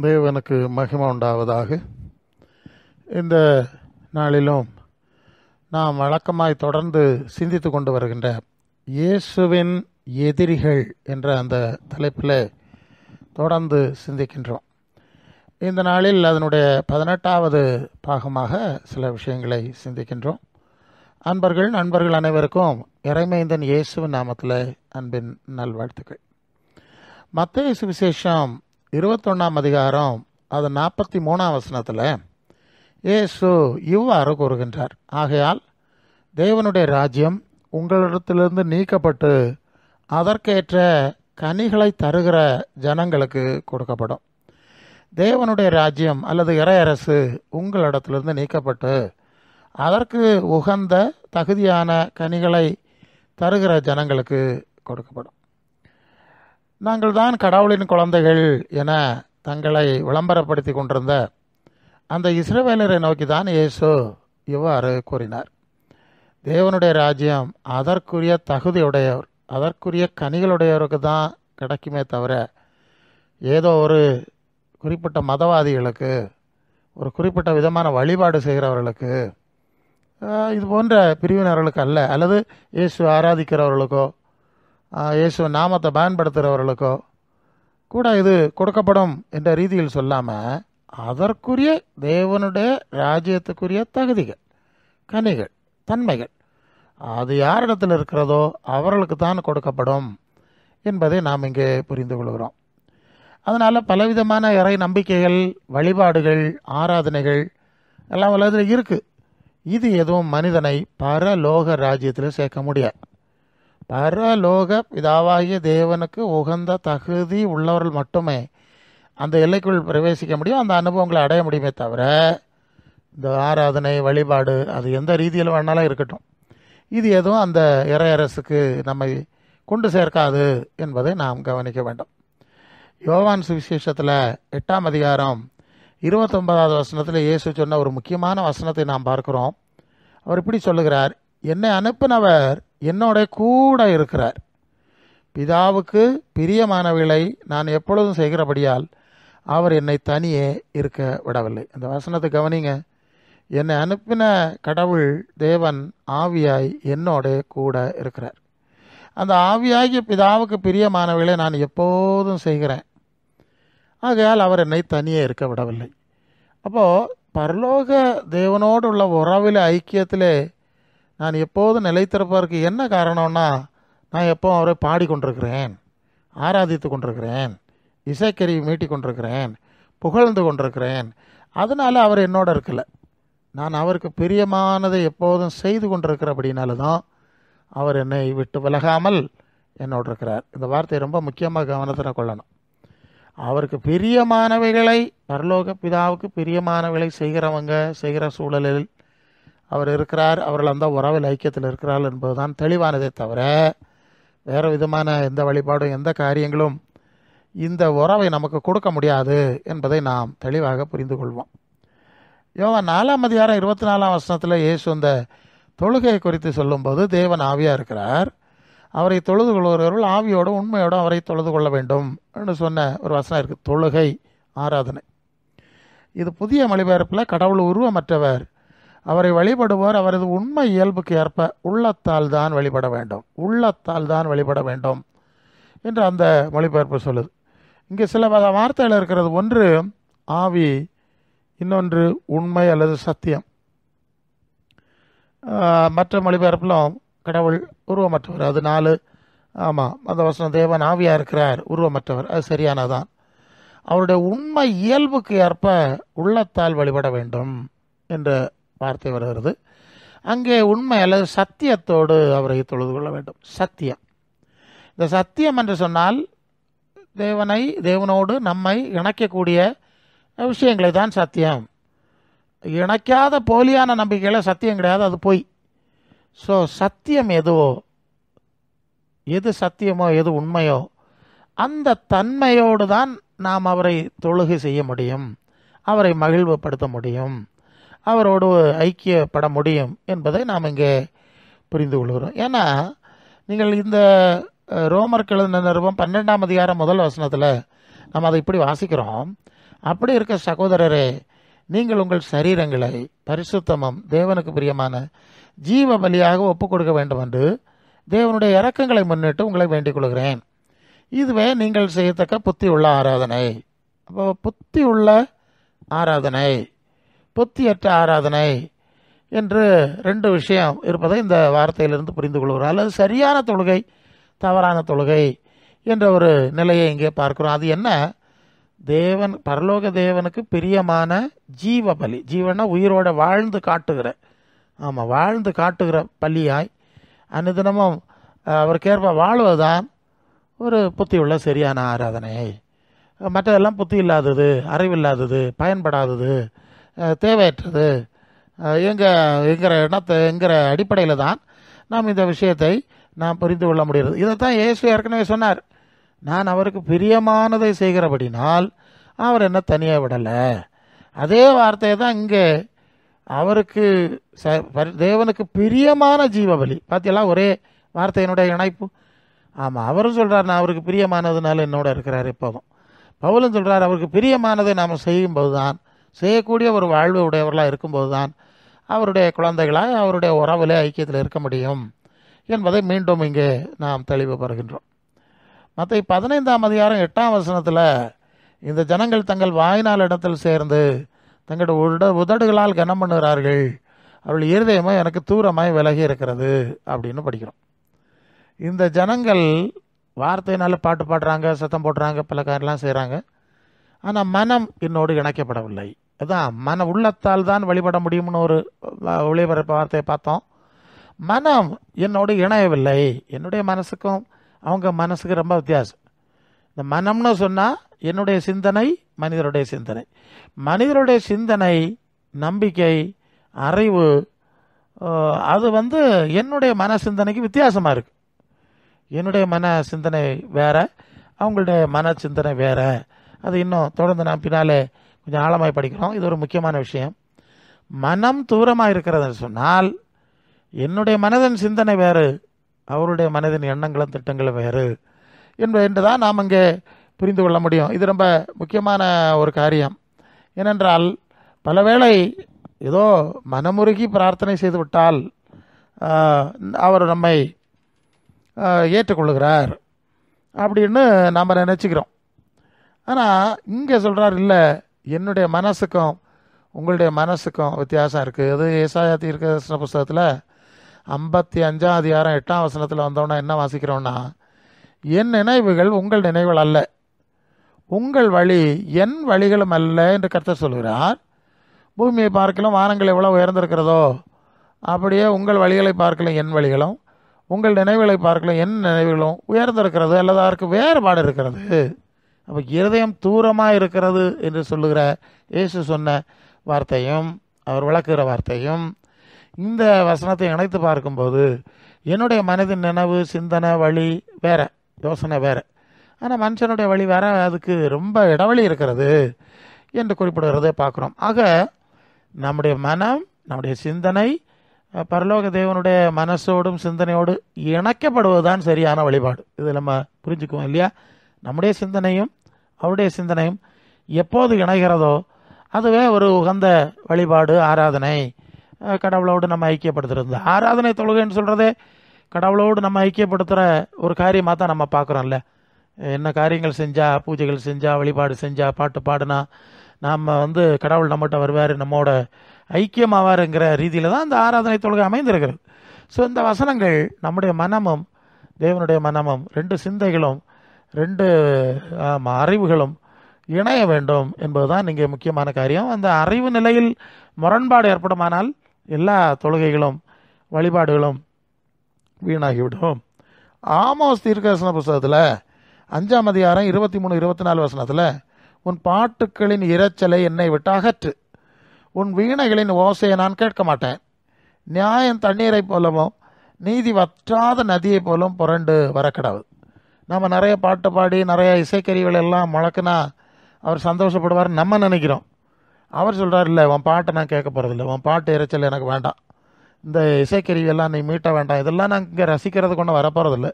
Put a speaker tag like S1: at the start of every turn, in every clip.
S1: தேவனுக்கு மகிமை உண்டாவதாக. இந்த நாளிலும் நாம் வழக்கமாய் தொடர்ந்து சிந்தித்து கொண்டு வருகின்ற இயேசுவின் எதிரிகள் என்ற அந்த தலைப்பில் தொடர்ந்து சிந்திக்கின்றோம். இந்த நாளில் அதனுடைய 18வது பாகமாக சில விஷயங்களை சிந்திக்கின்றோம். நண்பர்கள் அனைவருக்கும் இறைமைந்தன் இயேசுவின் நாமத்தில் அன்பின் நல்வாழ்த்துக்கள். மத்தேயு சுவிசேஷம் 21ஆம் அதிகாரம் அது 43ஆம் வசனத்தில் இயேசு இவ்வாறு கூறுகின்றார்: ஆகையால் தேவனுடைய ராஜ்யம் உங்களிடத்திலிருந்து நீக்கப்பட்டு அதற்கேற்ற கனிகளை தருகிற ஜனங்களுக்கு கொடுக்கப்படும். தேவனுடைய ராஜ்யம் அல்லது இறையரசு உங்களிடத்திலிருந்து நீக்கப்பட்டு அதற்கு உகந்த தகுதியான கனிகளை தருகிற ஜனங்களுக்கு கொடுக்கப்படும். நாங்கள் தான் கடவுளின் குழந்தைகள் என தங்களை விளம்பரப்படுத்தி கொண்டிருந்த அந்த இஸ்ரவேலரை நோக்கி தான் இயேசு இவ்வாறு கூறினார். தேவனுடைய ராஜ்யம் அதற்குரிய தகுதியுடையவர், அதற்குரிய கனிகளுடையவருக்கு தான் கிடைக்குமே தவிர ஏதோ ஒரு குறிப்பிட்ட மதவாதிகளுக்கு, ஒரு குறிப்பிட்ட விதமான வழிபாடு செய்கிறவர்களுக்கு, இது போன்ற பிரிவினர்களுக்கு அல்ல, அல்லது இயேசு ஆராதிக்கிறவர்களுக்கோ இயேசு நாமத்தை பயன்படுத்துகிறவர்களுக்கோ கூட இது கொடுக்கப்படும் என்ற ரீதியில் சொல்லாமல் அதற்குரிய தேவனுடைய ராஜ்யத்துக்குரிய தகுதிகள், கனிகள், தன்மைகள் அது யாரிடத்தில் இருக்கிறதோ அவர்களுக்கு தான் கொடுக்கப்படும் என்பதை நாம் இங்கே புரிந்து கொள்கிறோம். அதனால் பலவிதமான இறை நம்பிக்கைகள், வழிபாடுகள், ஆராதனைகள் எல்லாம் உலகத்தில் இருக்குது. இது எதுவும் மனிதனை பரலோக ராஜ்யத்தில் சேர்க்க முடியாது. பரலோக பிதாவாகிய தேவனுக்கு உகந்த தகுதி உள்ளவர்கள் மட்டுமே அந்த எல்லைக்குள் பிரவேசிக்க முடியும், அந்த அனுபவங்களை அடைய முடியுமே தவிர இந்த ஆராதனை, வழிபாடு அது எந்த ரீதியில் வேணாலும் இருக்கட்டும், இது எதுவும் அந்த இறையரசுக்கு நம்மை கொண்டு சேர்க்காது என்பதை நாம் கவனிக்க வேண்டும். யோவான் சுவிசேஷத்தில் 8ஆம் அதிகாரம் 29வது வசனத்தில் இயேசு சொன்ன ஒரு முக்கியமான வசனத்தை நாம் பார்க்கிறோம். அவர் இப்படி சொல்லுகிறார்: என்னை அனுப்பினவர் என்னோட கூட இருக்கிறார். பிதாவுக்கு பிரியமானவர்களை நான் எப்பொழுதும் செய்கிறபடியால் அவர் என்னை தனியே இருக்க விடவில்லை. அந்த வசனத்தை கவனிங்க. என்னை அனுப்பின கடவுள் தேவன் ஆவியாய் என்னோட கூட இருக்கிறார். அந்த ஆவியாகிய பிதாவுக்கு பிரியமானவர்களை நான் எப்போதும் செய்கிறேன். ஆகையால் அவர் என்னை தனியே இருக்க விடவில்லை. அப்போது பரலோக தேவனோடு உள்ள உறவில், ஐக்கியத்திலே நான் எப்போதும் நிலைத்திருப்பதற்கு என்ன காரணம்னா, நான் எப்போ அவரை பாடிக்கொண்டிருக்கிறேன், ஆராதித்து கொண்டிருக்கிறேன், இசைக்கருவி மீட்டி கொண்டிருக்கிறேன், புகழ்ந்து கொண்டிருக்கிறேன். அதனால் அவர் என்னோட இருக்கல. நான் அவருக்கு பிரியமானதை எப்போதும் செய்து கொண்டிருக்கிறபடினால தான் அவர் என்னை விட்டு விலகாமல் என்னோடு இருக்கிறார். இந்த வார்த்தையை ரொம்ப முக்கியமாக கவனத்தில் கொள்ளணும். அவருக்கு பிரியமானவைகளை, பரலோக பிதாவுக்கு பிரியமானவைகளை செய்கிற சூழலில் அவர் இருக்கிறார். அவர்கள் அந்த உறவில் ஐக்கியத்தில் இருக்கிறார்கள் என்பதுதான் தெளிவானதே தவிர வேறு விதமான எந்த வழிபாடும், எந்த காரியங்களும் இந்த உறவை நமக்கு கொடுக்க முடியாது என்பதை நாம் தெளிவாக புரிந்து கொள்வோம். யோவான் 4ஆம் அதிகாரம் 24ஆம் வசனத்தில் இயேசு இந்த தொழுகையை குறித்து சொல்லும்போது, தேவன் ஆவியாக இருக்கிறார், அவரை தொழுது கொள்கிறவர்கள் ஆவியோடு உண்மையோடு அவரை தொழுது கொள்ள வேண்டும் என்று சொன்ன ஒரு வசனம் இருக்குது. தொழுகை, ஆராதனை. இது புதிய மொழிபெயர்ப்பில் கடவுள் உருவமற்றவர், அவரை வழிபடுவார் அவரது உண்மை இயல்புக்கு ஏற்ப உள்ளத்தால் தான் வழிபட வேண்டும், உள்ளத்தால் தான் வழிபட வேண்டும் என்று அந்த மொழிபெயர்ப்பு சொல்லுது. இங்கே சில வார்த்தைகள் இருக்கிறது. ஒன்று ஆவி, இன்னொன்று உண்மை அல்லது சத்தியம். மற்ற மொழிபெயர்ப்பிலும் கடவுள் உருவமற்றவர், அது 4. ஆமாம், அந்த வசனம் தேவன் ஆவியாக இருக்கிறார், உருவமற்றவர், அது சரியானதான். அவருடைய உண்மை இயல்புக்கு ஏற்ப உள்ளத்தால் வழிபட வேண்டும் என்ற வார்த்தை வருகிறது. அங்கே உண்மை அல்லது சத்தியத்தோடு அவரை தொழுது கொள்ள வேண்டும். சத்தியம். இந்த சத்தியம் என்று சொன்னால் தேவனோடு நம்மை இணைக்கக்கூடிய விஷயங்களை தான் சத்தியம். இணைக்காத போலியான நம்பிக்கைகளை சத்தியம் கிடையாது, அது பொய். ஸோ சத்தியம் எதுவோ, எது சத்தியமோ, எது உண்மையோ, அந்த தன்மையோடு தான் நாம் அவரை தொழுகை செய்ய முடியும், அவரை மகிழ்வுபடுத்த முடியும், அவரோடு ஐக்கியப்பட முடியும் என்பதை நாம் இங்கே புரிந்து கொள்கிறோம். ஏன்னா நீங்கள் இந்த ரோமருக்கு எழுதின நிருபம் 12ஆம் அதிகாரம் 1 வசனத்தில் நம்ம அதை இப்படி வாசிக்கிறோம். அப்படி இருக்க சகோதரரே, நீங்கள் உங்கள் சரீரங்களை பரிசுத்தமும் தேவனுக்கு பிரியமான ஜீவ பலியாக ஒப்புக் கொடுக்க வேண்டும் என்று தேவனுடைய இரக்கங்களை முன்னிட்டு உங்களை வேண்டிக் கொள்கிறேன். இதுவே நீங்கள் செய்யத்தக்க புத்தி உள்ள ஆராதனை. அப்போ புத்தி உள்ள ஆராதனை, புத்தியற்ற ஆராதனை என்று ரெண்டு விஷயம் இருப்பதை இந்த வார்த்தையிலிருந்து புரிந்து கொள்கிறோம். அல்லது சரியான தொழுகை, தவறான தொழுகை என்ற ஒரு நிலையை இங்கே பார்க்கிறோம். அது என்ன? தேவன், பரலோக தேவனுக்கு பிரியமான ஜீவ பலி. ஜீவனா உயிரோட வாழ்ந்து காட்டுகிற, ஆமாம், வாழ்ந்து காட்டுகிற பலியாய் அனுதினமும் அவருக்கேற்ப வாழ்வதுதான் ஒரு புத்தி உள்ள சரியான ஆராதனை. மற்றதெல்லாம் புத்தி இல்லாதது, அறிவில்லாதது, பயன்படாதது, தேவையற்றது என்கிற அடிப்படையில் தான் நாம் இந்த விஷயத்தை நாம் புரிந்து கொள்ள முடிகிறது. இதைத்தான் இயேசு ஏற்கனவே சொன்னார். நான் அவருக்கு பிரியமானதை செய்கிறபடினால் அவர் என்ன தனியாக விடலை. அதே வார்த்தையை தான் இங்கே அவருக்கு தேவனுக்கு பிரியமான ஜீவபலி. பார்த்தீங்களா, ஒரே வார்த்தையினுடைய இணைப்பு. ஆமாம், அவரும் சொல்கிறார் நான் அவருக்கு பிரியமானதுனால என்னோட இருக்கிறார். எப்போதும் பவுலும் சொல்கிறார் அவருக்கு பிரியமானதை நாம் செய்யும்போது தான், செய்யக்கூடிய ஒரு வாழ்வு உடையவர்களாக இருக்கும்போது தான் அவருடைய குழந்தைகளாக அவருடைய உறவில் ஐக்கியத்தில் இருக்க முடியும் என்பதை மீண்டும் இங்கே நாம் தெளிவு பெறுகின்றோம். மற்ற 15:8 இந்த ஜனங்கள் தங்கள் வாயினால் இடத்தில் சேர்ந்து தங்களுடைய உதடுகளால் கனம் பண்ணுகிறார்கள், அவர்கள் இருதயமோ எனக்கு தூரமாய் விலகி இருக்கிறது அப்படின்னு படிக்கிறோம். இந்த ஜனங்கள் வார்த்தையினால பாட்டு பாடுறாங்க, சத்தம் போடுறாங்க, பல காரியெல்லாம் செய்கிறாங்க. ஆனால் மனம் என்னோடு இணைக்கப்படவில்லை. அதான் மன உள்ளத்தால் தான் வழிபட முடியும்னு ஒரு ஒளிபரப்பு வார்த்தையை பார்த்தோம். மனம் என்னோடு இணையவில்லை. என்னுடைய மனசுக்கும் அவங்க மனசுக்கு ரொம்ப வித்தியாசம். இந்த மனம்னு சொன்னால் என்னுடைய சிந்தனை, மனிதருடைய சிந்தனை. மனிதருடைய சிந்தனை, நம்பிக்கை, அறிவு, அது என்னுடைய மன சிந்தனைக்கு வித்தியாசமாக இருக்குது. என்னுடைய மன சிந்தனை வேற, அவங்களுடைய மன சிந்தனை வேற. அது இன்னும் தொடர்ந்து நான் பின்னாலே கொஞ்சம் ஆழமாய் படிக்கிறோம். இது ஒரு முக்கியமான விஷயம். மனம் தூரமாக இருக்கிறதுன்னு சொன்னால் என்னுடைய மனதின் சிந்தனை வேறு, அவருடைய மனதின் எண்ணங்களும் திட்டங்களும் வேறு என்று தான் நாம் இங்கே புரிந்து கொள்ள முடியும். இது ரொம்ப முக்கியமான ஒரு காரியம். ஏனென்றால் பலவேளை ஏதோ மனமுருகி பிரார்த்தனை செய்துவிட்டால் அவர் நம்மை ஏற்றுக்கொள்ளுகிறார் அப்படின்னு நாம் நினச்சிக்கிறோம். ஆனால் இங்கே சொல்கிறார், இல்லை, என்னுடைய மனசுக்கும் உங்களுடைய மனசுக்கும் வித்தியாசம் இருக்குது. அது ஏசாயா தீர்க்கதரிசன புஸ்தகத்தில் 55:8 வந்தோன்னா என்ன வாசிக்கிறோன்னா, என் நினைவுகள் உங்கள் நினைவுகள் அல்ல, உங்கள் வழி என் வழிகளும் அல்ல என்று கர்த்தர் சொல்கிறார். பூமியை பார்க்கலாம் வானங்கள் எவ்வளோ உயர்ந்திருக்கிறதோ அப்படியே உங்கள் வழிகளை பார்க்கலாம் என் வழிகளும், உங்கள் நினைவுகளை பார்க்கலாம் என் நினைவுகளும் உயர்ந்திருக்கிறது, அல்லது அதற்கு வேறுபாடு இருக்கிறது. அப்போ இருதயம் தூரமாக இருக்கிறது என்று சொல்லுகிற இயேசு சொன்ன வார்த்தையும் அவர் விளக்குகிற வார்த்தையும் இந்த வசனத்தை இணைத்து பார்க்கும்போது என்னுடைய மனதின் நினைவு, சிந்தனை, வழி வேற, யோசனை வேற. ஆனால் மனுஷனுடைய வழி வேற, அதுக்கு ரொம்ப இடைவெளி இருக்கிறது என்று குறிப்பிடுகிறதை பார்க்குறோம். ஆக நம்முடைய மனம், நம்முடைய சிந்தனை பரலோக தேவனுடைய மனசோடும் சிந்தனையோடு இணைக்கப்படுவதுதான் சரியான வழிபாடு. இது நம்ம புரிஞ்சுக்குவோம் இல்லையா? நம்முடைய சிந்தனையும் அவருடைய சிந்தனையும் எப்போது இணைகிறதோ அதுவே ஒரு உகந்த வழிபாடு, ஆராதனை, கடவுளோடு நம்ம ஐக்கியப்படுத்துறது. ஆராதனை தொழுகைன்னு சொல்கிறதே கடவுளோடு நம்ம ஐக்கியப்படுத்துகிற ஒரு காரியமாக தான் நம்ம பார்க்குறோம்ல. என்ன காரியங்கள் செஞ்சால், பூஜைகள் செஞ்சால், வழிபாடு செஞ்சால், பாட்டு பாடுனா நாம் கடவுள் நம்மகிட்ட வருவார், நம்மோட ஐக்கியமாவாருங்கிற ரீதியில் தான் இந்த ஆராதனை தொழுகை அமைந்திருக்கிறது. ஸோ இந்த வசனங்கள் நம்முடைய மனமும் தேவனுடைய மனமும், ரெண்டு சிந்தைகளும், ரெண்டு அறிவுகளும் இணைய வேண்டும் என்பதுதான் இங்கே முக்கியமான காரியம். அந்த அறிவு நிலையில் முரண்பாடு ஏற்படுமானால் எல்லா தொழுகைகளும் வழிபாடுகளும் வீணாகிவிடும். ஆமோஸ் தீர்க்கதரிசன புஸ்தகத்தில் 5:23-24 உன் பாட்டுக்களின் இரைச்சலை என்னை விட்டு அகற்று, உன் வீணைகளின் ஓசையை நான் கேட்க மாட்டேன். நியாயம் தண்ணீரை போலவும் நீதி வற்றாத நதியை போலும் புரண்டு வரக்கிடாது. நம்ம நிறைய பாட்டு பாடி நிறைய இசைக்கருவிகள் எல்லாம் முழக்குனா அவர் சந்தோஷப்படுவார் நம்ம நினைக்கிறோம். அவர் சொல்கிறார், இல்லை, உன் பாட்டை நான் கேட்க போகிறதில்ல, உன் பாட்டு இறைச்சல் எனக்கு வேண்டாம், இந்த இசைக்கருவியெல்லாம் நீ மீட்ட வேண்டாம், இதெல்லாம் நான் இங்கே ரசிக்கிறது கொண்டு வரப்போகிறதில்ல.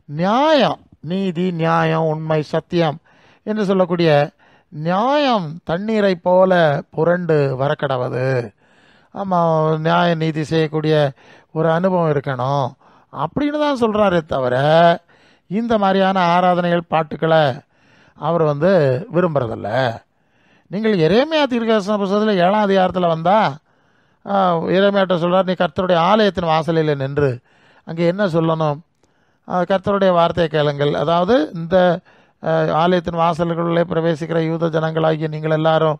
S1: நியாயம், நீதி, நியாயம், உண்மை, சத்தியம் என்று சொல்லக்கூடிய நியாயம் தண்ணீரை போல புரண்டு வரக்கடவது. ஆமாம், நியாய நீதி செய்யக்கூடிய ஒரு அனுபவம் இருக்கணும் அப்படின்னு தான் சொல்கிறாரே தவிர இந்த மாதிரியான ஆராதனைகள் பாட்டுக்களை அவர் விரும்புறதில்ல. நீங்கள் எரேமியா தீர்க்கதரிசன புத்தகத்தில் 7ஆம் அதிகாரத்தில் வந்தால் எரேமியாட்ட சொல்கிறார், நீ கர்த்தருடைய ஆலயத்தின் வாசலில் நின்று அங்கே என்ன சொல்லணும்? கர்த்தருடைய வார்த்தையை கேளுங்கள். அதாவது இந்த ஆலயத்தின் வாசல்களிலே பிரவேசிக்கிற யூத ஜனங்களாகிய நீங்கள் எல்லாரும்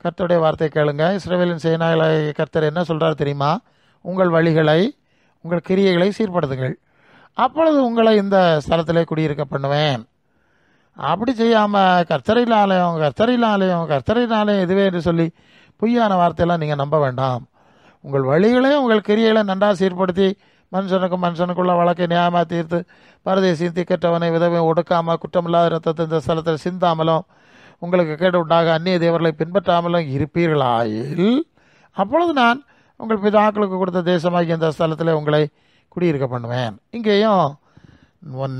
S1: கர்த்தருடைய வார்த்தையை கேளுங்க. இஸ்ரவேலின் சேனாகிய கர்த்தர் என்ன சொல்கிறார் தெரியுமா? உங்கள் வழிகளை, உங்கள் கிரியைகளை சீர்படுத்துங்கள், அப்பொழுது உங்களை இந்த ஸ்தலத்திலே குடியிருக்க பண்ணுவேன். அப்படி செய்யாமல் கர்த்தரின் ஆலயம், கர்த்தரின் ஆலயம், கர்த்தரின் ஆலயம் இதுவே என்று சொல்லி பொய்யான வார்த்தையெல்லாம் நீங்கள் நம்ப வேண்டாம். உங்கள் வழிகளையும் உங்கள் கிரியைகளை நன்றாக சீர்படுத்தி மனுஷனுக்கும் மனுஷனுக்குள்ள வழக்கை நியாயமாக தீர்த்து பரதேசியும் திக்கற்றவனை விதவை ஒடுக்காமல் குற்றமில்லாத ரத்தத்தை இந்த ஸ்தலத்தில் சிந்தாமலும் உங்களுக்கு கேடு உண்டாக அந்நிய தேவர்களை பின்பற்றாமலும் இருப்பீர்களாயில் அப்பொழுது நான் உங்கள் பிதாக்களுக்கு கொடுத்த தேசமாகி இந்த ஸ்தலத்தில் உங்களை குடியிருக்க பண்ணுவேன். இங்கேயும்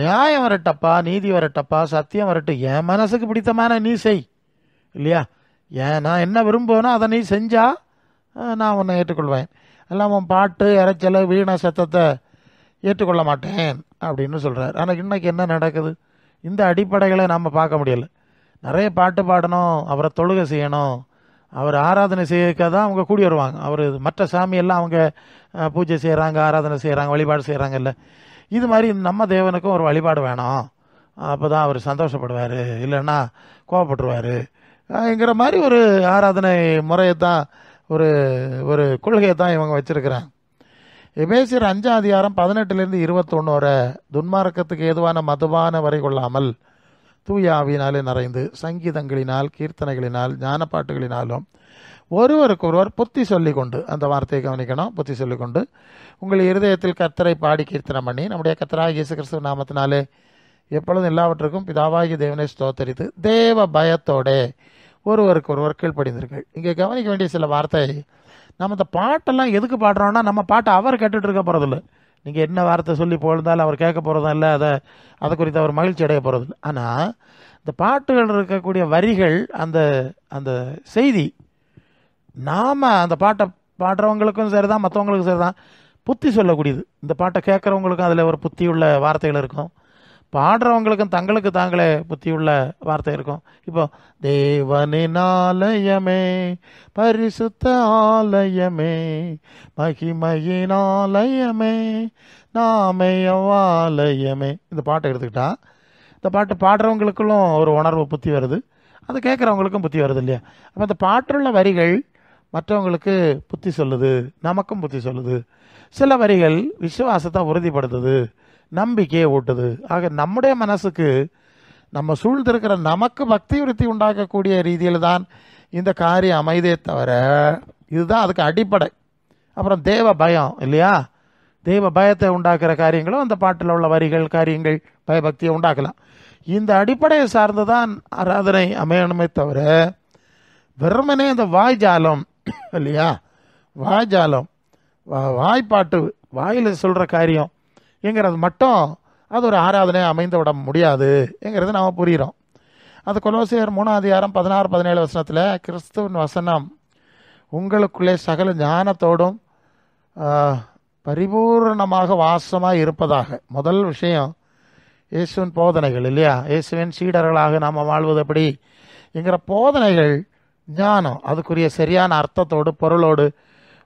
S1: நியாயம் வரட்டப்பா, நீதி வரட்டப்பா, சத்தியம் வரட்டும், என் மனசுக்கு பிடித்தமான நீ செய் இல்லையா? நான் என்ன விரும்புவேனோ அதை நீ செஞ்சா நான் உன்னை ஏற்றுக்கொள்வேன். எல்லாம் உன் பாட்டு இறைச்சல் வீண சத்தத்தை ஏற்றுக்கொள்ள மாட்டேன் அப்படின்னு சொல்கிறார். ஆனால் இன்றைக்கி என்ன நடக்குது? இந்த அடிப்படைகளை நம்ம பார்க்க முடியலை. நிறைய பாட்டு பாடணும், அவரை தொழுகை செய்யணும், அவர் ஆராதனை செய்யக்க தான் அவங்க கூடி வருவாங்க. அவர் மற்ற சாமியெல்லாம் அவங்க பூஜை செய்கிறாங்க, ஆராதனை செய்கிறாங்க, வழிபாடு செய்கிறாங்கல்ல. இது மாதிரி நம்ம தேவனுக்கும் ஒரு வழிபாடு வேணும், அப்போ தான் அவர் சந்தோஷப்படுவார், இல்லைன்னா கோவப்பட்டுருவார் என்கிற மாதிரி ஒரு ஆராதனை முறையை தான் ஒரு ஒரு கொள்கையை தான் இவங்க வச்சுருக்கிறாங்க. எபேசியர் 5ஆம் அதிகாரம் 18 - 21 வரை துன்மார்க்கத்துக்கு ஏதுவான மதுபான வரை கொள்ளாமல் தூய ஆவியினாலே நிறைந்து சங்கீதங்களினால் கீர்த்தனைகளினால் ஞான பாட்டுகளினாலும் ஒருவருக்கொருவர் புத்தி சொல்லி கொண்டு, அந்த வார்த்தையை கவனிக்கணும், புத்தி சொல்லி கொண்டு உங்கள் இருதயத்தில் கர்த்தரை பாடி கீர்த்தனம் பண்ணி நம்முடைய கர்த்தராகிய இயேசு கிறிஸ்து நாமத்தினாலே எப்பொழுதும் எல்லாவற்றுக்கும் பிதாவாகிய தேவனை ஸ்தோத்தரித்து தேவ பயத்தோடே ஒருவருக்கு ஒருவர் கீழ்ப்படிந்தீர்கள். இங்கே கவனிக்க வேண்டிய சில வார்த்தை, நம்ம இந்த பாட்டெல்லாம் எதுக்கு பாடுறோம்னா நம்ம பாட்டை அவர் கேட்டுட்டு இருக்க போகிறதில்ல. நீங்கள் என்ன வார்த்தை சொல்லி போயிருந்தாலும் அவர் கேட்க போகிறதும் இல்லை, அதை குறித்து அவர் மகிழ்ச்சி அடைய போகிறதில்ல. ஆனால் இந்த பாட்டுகள் இருக்கக்கூடிய வரிகள், அந்த அந்த செய்தி, நாம் அந்த பாட்டை பாடுறவங்களுக்கும் சரி தான், மற்றவங்களுக்கும் சரி தான், புத்தி சொல்லக்கூடியது. இந்த பாட்டை கேட்குறவங்களுக்கும் அதில் ஒரு புத்தியுள்ள வார்த்தைகள் இருக்கும், பாடுறவங்களுக்கும் தங்களுக்கு தாங்களே புத்தியுள்ள வார்த்தை இருக்கும். இப்போ தேவனின் ஆலயமே, பரிசுத்த ஆலயமே, மகிமையின் ஆலயமே, நாமயவாலயமே, இந்த பாட்டை எடுத்துக்கிட்டா இந்த பாட்டு பாடுறவங்களுக்கும் ஒரு உணர்வு புத்தி வருது, அது கேட்குறவங்களுக்கும் புத்தி வருது இல்லையா? அப்போ இந்த பாட்டுள்ள வரிகள் மற்றவங்களுக்கு புத்தி சொல்லுது, நமக்கும் புத்தி சொல்லுது. சில வரிகள் விசுவாசத்தை உறுதிப்படுத்துது, நம்பிக்கையை ஊட்டுது. ஆக நம்முடைய மனசுக்கு, நம்ம சூழ்ந்திருக்கிற நமக்கு பக்தி விருத்தி உண்டாக்கக்கூடிய ரீதியில் தான் இந்த காரியம் அமைதே தவிர, இதுதான் அதுக்கு அடிப்படை. அப்புறம் தேவ பயம் இல்லையா? தெய்வ பயத்தை உண்டாக்குற காரியங்களும் அந்த பாட்டில் உள்ள வரிகள், காரியங்கள் பயபக்தியை உண்டாக்கலாம். இந்த அடிப்படையை சார்ந்து தான் ஆராதனை அமையணுமே தவிர வெறுமனே இந்த வாய்ஜாலம் இல்லையா, வாய்ஜாலம், வாய்ப்பாட்டு, வாயில் சொல்கிற காரியம் என்கிறது மட்டும் அது ஒரு ஆராதனை அமைந்து விட முடியாது என்கிறது நாம் புரிகிறோம். அது கொலோசியர் 3ஆம் அதிகாரம் 16-17 வசனத்தில் கிறிஸ்துவின் வசனம் உங்களுக்குள்ளே சகல ஞானத்தோடும் பரிபூர்ணமாக வாசமாக இருப்பதாக. முதல் விஷயம் இயேசுவின் போதனைகள் இல்லையா, இயேசுவின் சீடர்களாக நாம் வாழ்வது எப்படி என்கிற போதனைகள், ஞானம், அதுக்குரிய சரியான அர்த்தத்தோடு பொருளோடு